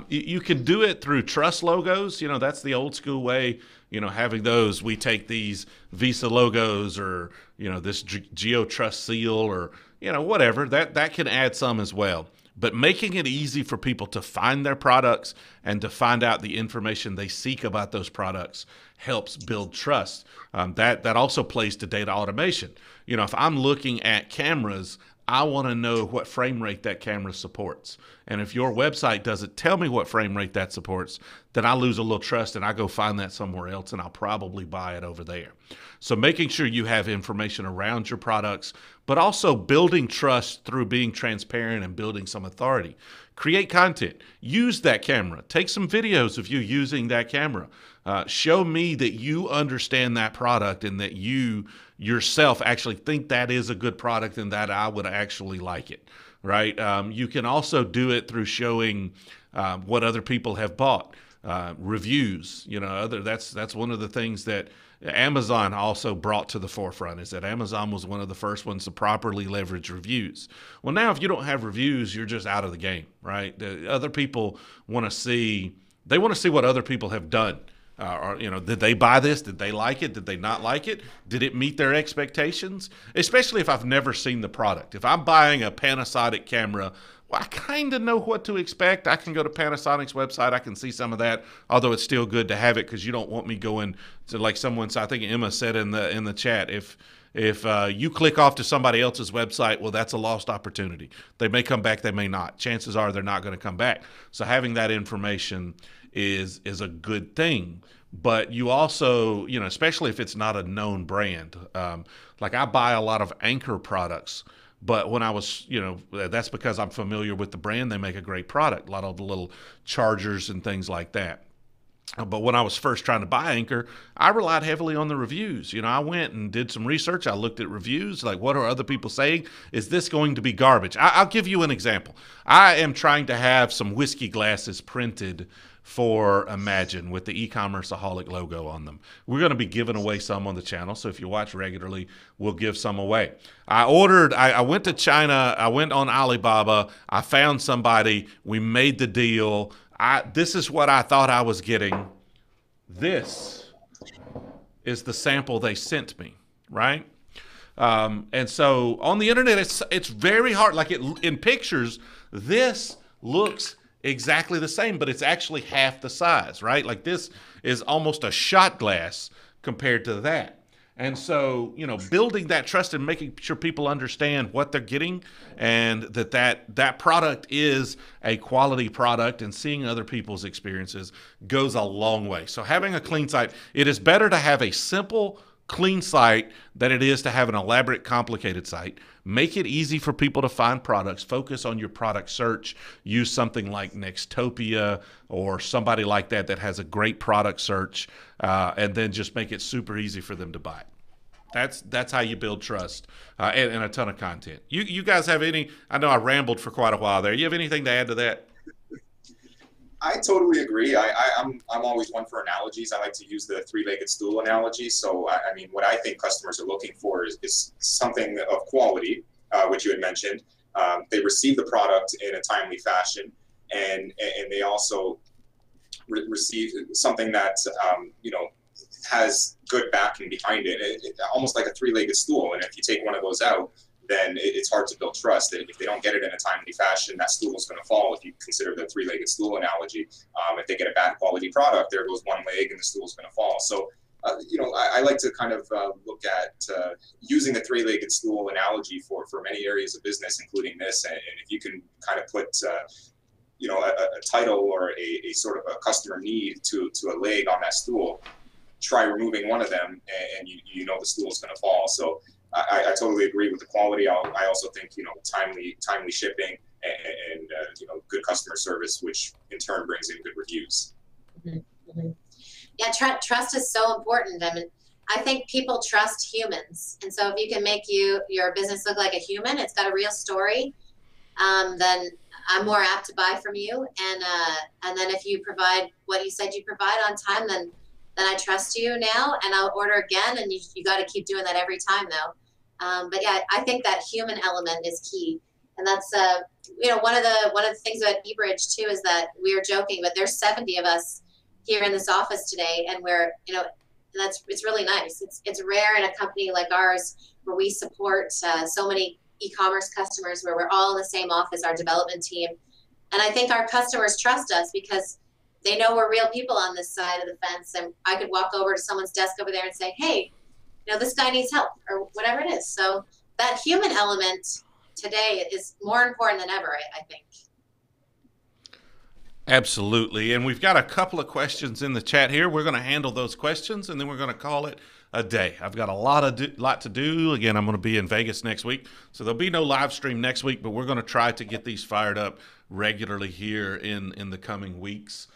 You can do it through trust logos. That's the old school way, having those. We take these Visa logos or, this GeoTrust seal or, whatever. That can add some as well. But making it easy for people to find their products and to find out the information they seek about those products helps build trust. That also plays to data automation. If I'm looking at cameras, I want to know what frame rate that camera supports. And if your website doesn't tell me what frame rate that supports, then I lose a little trust and I go find that somewhere else and I'll probably buy it over there. So making sure you have information around your products, but also building trust through being transparent and building some authority. Create content. Use that camera. Take some videos of you using that camera. Show me that you understand that product and that you yourself actually think that is a good product and that I would actually like it, right? You can also do it through showing what other people have bought. Reviews, that's one of the things that Amazon also brought to the forefront, is that Amazon was one of the first ones to properly leverage reviews. Well, now if you don't have reviews, you're just out of the game, right? The other people want to see what other people have done. Did they buy this? Did they like it? Did they not like it? Did it meet their expectations? Especially if I've never seen the product. If I'm buying a Panasonic camera, well, I kind of know what to expect. I can go to Panasonic's website. I can see some of that, although it's still good to have it because you don't want me going to, like someone, I think Emma said in the chat, if you click off to somebody else's website, well, that's a lost opportunity. They may come back, they may not. Chances are they're not going to come back. So having that information is a good thing. But you also, especially if it's not a known brand, like I buy a lot of Anchor products. But when I was, that's because I'm familiar with the brand. They make a great product, a lot of the little chargers and things like that. But when I was first trying to buy Anchor, I relied heavily on the reviews. I went and did some research. I looked at reviews, like what are other people saying? Is this going to be garbage? I'll give you an example. I am trying to have some whiskey glasses printed for Imagine with the eCommerceaholic logo on them. We're going to be giving away some on the channel, so if you watch regularly, we'll give some away. I went to China, I went on Alibaba, I found somebody, we made the deal. This is what I thought I was getting. This is the sample they sent me, right? And so on the internet, it's very hard. Like in pictures, this looks exactly the same, but it's actually half the size, right? Like this is almost a shot glass compared to that. And so, building that trust and making sure people understand what they're getting and that product is a quality product and seeing other people's experiences goes a long way. So having a clean site, it is better to have a simple, clean site than it is to have an elaborate, complicated site. Make it easy for people to find products. Focus on your product search. Use something like Nextopia or somebody like that has a great product search, and then just make it super easy for them to buy. That's how you build trust and a ton of content. You guys have any? I know I rambled for quite a while there. You have anything to add to that? I totally agree. I'm always one for analogies. I like to use the three-legged stool analogy. So, I mean, what I think customers are looking for is something of quality, which you had mentioned. They receive the product in a timely fashion, and they also receive something that, has good backing behind it, almost like a three-legged stool. And if you take one of those out, then it's hard to build trust. If they don't get it in a timely fashion, that stool is going to fall. If you consider the three-legged stool analogy, if they get a bad quality product, there goes one leg and the stool is going to fall. So, I like to kind of look at using the three-legged stool analogy for many areas of business, including this. And if you can kind of put, a title or a sort of a customer need to a leg on that stool, try removing one of them, and the stool is going to fall. So I totally agree with the quality. I also think timely shipping and good customer service, which in turn brings in good reviews. Mm-hmm. Mm-hmm. Yeah, trust is so important. I mean, I think people trust humans, and so if you can make your business look like a human, it's got a real story, then I'm more apt to buy from you. And then if you provide what you said you provide on time, then I trust you now, and I'll order again. And you got to keep doing that every time, though. But yeah, I think that human element is key, and that's one of the things about eBridge too is that we are joking, but there's 70 of us here in this office today, and we're it's really nice. It's rare in a company like ours where we support so many e-commerce customers where we're all in the same office, our development team, and I think our customers trust us because they know we're real people on this side of the fence, and I could walk over to someone's desk over there and say, hey, this guy needs help or whatever it is. So that human element today is more important than ever, I think. Absolutely. And we've got a couple of questions in the chat here. We're going to handle those questions, and then we're going to call it a day. I've got a lot to do. Again, I'm going to be in Vegas next week, so there'll be no live stream next week, but we're going to try to get these fired up regularly here in the coming weeks.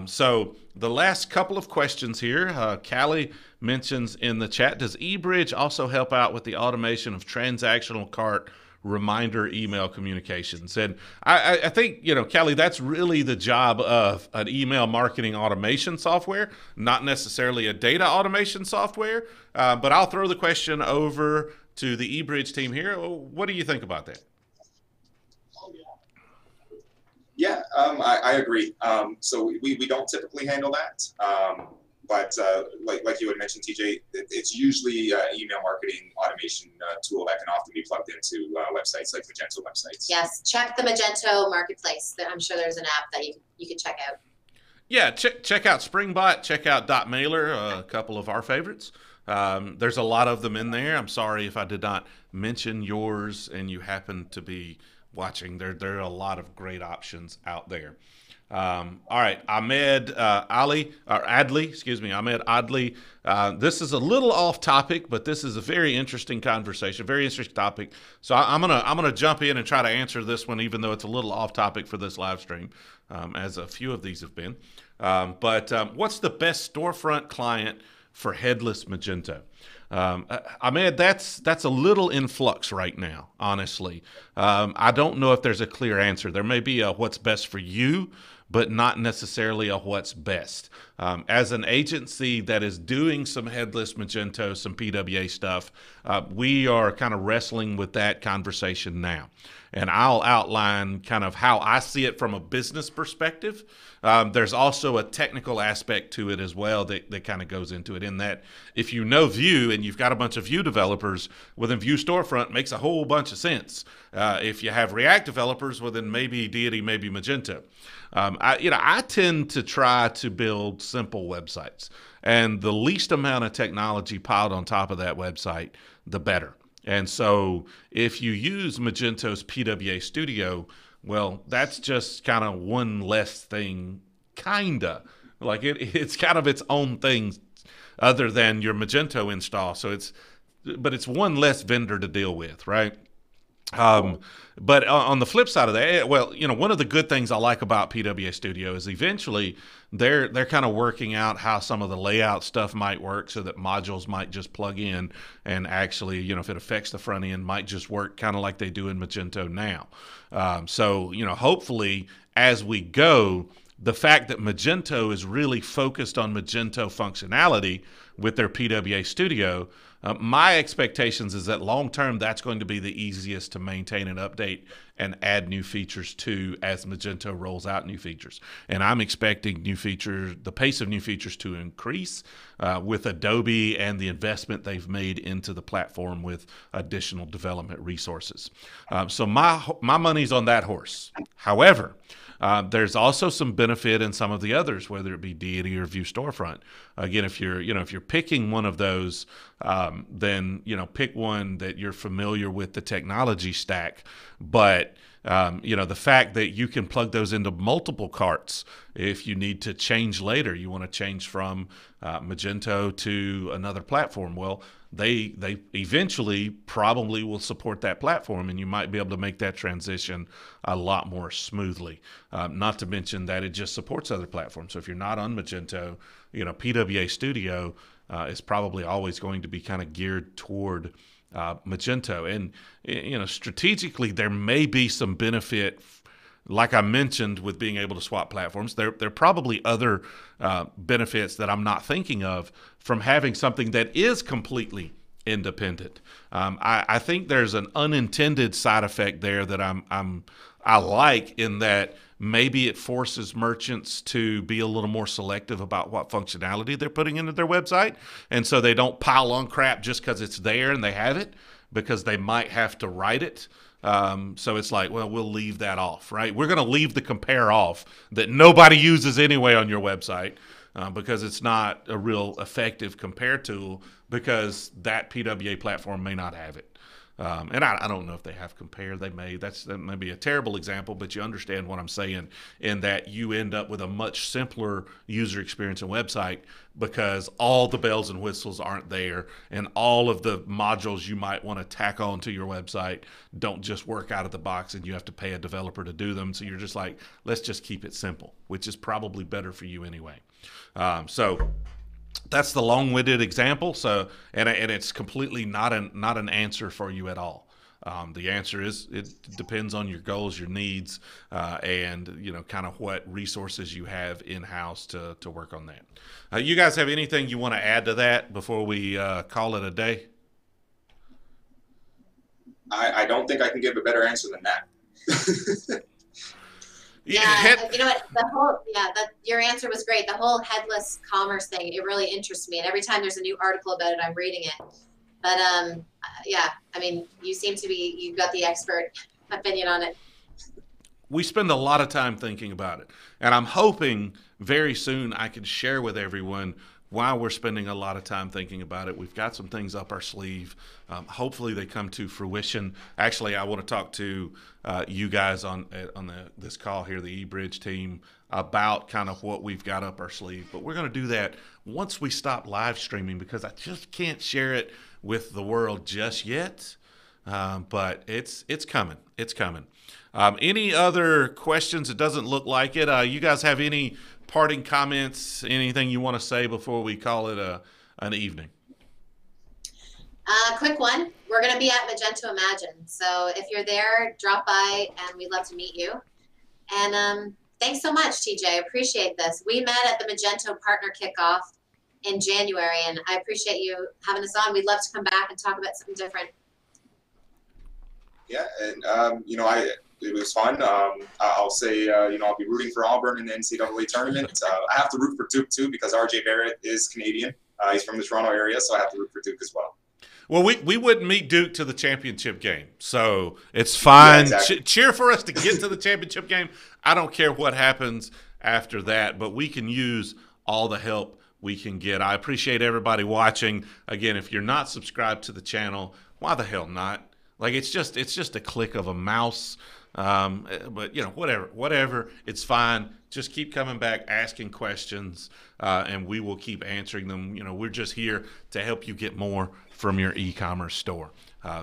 So the last couple of questions here, Callie mentions in the chat, does eBridge also help out with the automation of transactional cart reminder email communications. And I think, Kelly, that's really the job of an email marketing automation software, not necessarily a data automation software. But I'll throw the question over to the eBridge team here. What do you think about that? Yeah, I agree. So we don't typically handle that. But like you had mentioned, TJ, it's usually an email marketing automation tool that can often be plugged into websites like Magento websites. Yes, check the Magento marketplace. I'm sure there's an app that you can check out. Yeah, check out Springbot, check out .mailer, a couple of our favorites. There's a lot of them in there. I'm sorry if I did not mention yours and you happen to be watching. There are a lot of great options out there. All right, Ahmed Adley. This is a little off topic, but this is a very interesting conversation, very interesting topic. So I'm gonna jump in and try to answer this one, even though it's a little off topic for this live stream, as a few of these have been. But what's the best storefront client for headless Magento? Ahmed, that's a little in flux right now, honestly. I don't know if there's a clear answer. There may be a what's best for you, but not necessarily a what's best. As an agency that is doing some headless Magento, some PWA stuff, we are kind of wrestling with that conversation now. And I'll outline kind of how I see it from a business perspective. There's also a technical aspect to it as well that kind of goes into it, in that if you know Vue and you've got a bunch of Vue developers, well, then Vue Storefront makes a whole bunch of sense. If you have React developers, well, then maybe Deity, maybe Magento. I tend to try to build simple websites, and the least amount of technology piled on top of that website, the better. And so if you use Magento's PWA Studio, well, that's just kind of one less thing, kinda. Like it's kind of its own thing other than your Magento install. So but it's one less vendor to deal with, right? But on the flip side of that, well, one of the good things I like about PWA Studio is eventually they're kind of working out how some of the layout stuff might work, so that modules might just plug in and actually, if it affects the front end, might just work kind of like they do in Magento now. So hopefully as we go, the fact that Magento is really focused on Magento functionality with their PWA Studio, my expectations is that long term, that's going to be the easiest to maintain and update and add new features to as Magento rolls out new features. And I'm expecting the pace of new features to increase with Adobe and the investment they've made into the platform with additional development resources. So my money's on that horse. However, there's also some benefit in some of the others, whether it be Deity or Vue Storefront. Again, if you're picking one of those, then pick one that you're familiar with the technology stack. But the fact that you can plug those into multiple carts if you need to change later, you want to change from Magento to another platform. Well, they eventually probably will support that platform, and you might be able to make that transition a lot more smoothly. Not to mention that it just supports other platforms. So if you're not on Magento, PWA Studio is probably always going to be kind of geared toward Magento. And strategically, there may be some benefit, like I mentioned, with being able to swap platforms. There are probably other benefits that I'm not thinking of from having something that is completely independent. I think there's an unintended side effect there that I like, in that maybe it forces merchants to be a little more selective about what functionality they're putting into their website. And so they don't pile on crap just because it's there and they have it, because they might have to write it. So it's like, well, we'll leave that off, right? We're going to leave the compare off that nobody uses anyway on your website, because it's not a real effective compare tool, because that PWA platform may not have it. And I don't know if they have compare. That may be a terrible example, but you understand what I'm saying, in that you end up with a much simpler user experience and website, because all the bells and whistles aren't there, and all of the modules you might want to tack on to your website don't just work out of the box, and you have to pay a developer to do them. So you're just like, let's just keep it simple, which is probably better for you anyway. So that's the long-winded example. So, and it's completely not an answer for you at all. The answer is it depends on your goals, your needs, and kind of what resources you have in house to work on that. You guys have anything you want to add to that before we call it a day? I don't think I can give a better answer than that. Yeah, you know what? Your answer was great. The whole headless commerce thing, it really interests me. And every time there's a new article about it, I'm reading it. But yeah, I mean, you've got the expert opinion on it. We spend a lot of time thinking about it. And I'm hoping very soon I can share with everyone why we're spending a lot of time thinking about it. We've got some things up our sleeve. Hopefully they come to fruition. Actually, I want to talk to you guys on this call here, the eBridge team, about kind of what we've got up our sleeve. But we're going to do that once we stop live streaming, because I just can't share it with the world just yet. But it's coming. It's coming. Any other questions? It doesn't look like it. You guys have any parting comments, anything you want to say before we call it an evening? Quick one. We're going to be at Magento Imagine. So if you're there, drop by and we'd love to meet you. And thanks so much, TJ. Appreciate this. We met at the Magento Partner Kickoff in January, and I appreciate you having us on. We'd love to come back and talk about something different. Yeah, and it was fun. I'll say, I'll be rooting for Auburn in the NCAA tournament. I have to root for Duke too, because RJ Barrett is Canadian. He's from the Toronto area, so I have to root for Duke as well. Well, we wouldn't meet Duke to the championship game, so it's fine. Yeah, exactly. Cheer for us to get to the championship game. I don't care what happens after that, but we can use all the help we can get. I appreciate everybody watching. Again, if you're not subscribed to the channel, why the hell not? Like, it's just a click of a mouse. But whatever, it's fine. Just keep coming back, asking questions, and we will keep answering them. We're just here to help you get more from your e-commerce store.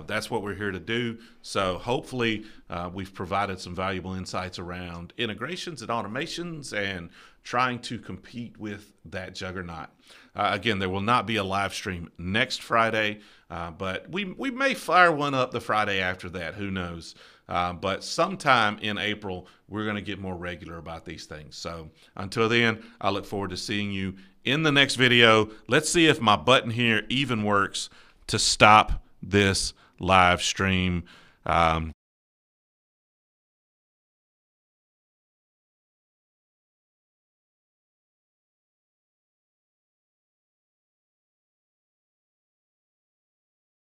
That's what we're here to do. So hopefully we've provided some valuable insights around integrations and automations and trying to compete with that juggernaut. Again, there will not be a live stream next Friday, but we may fire one up the Friday after that. Who knows? But sometime in April, we're going to get more regular about these things. So until then, I look forward to seeing you in the next video. Let's see if my button here even works to stop this live stream.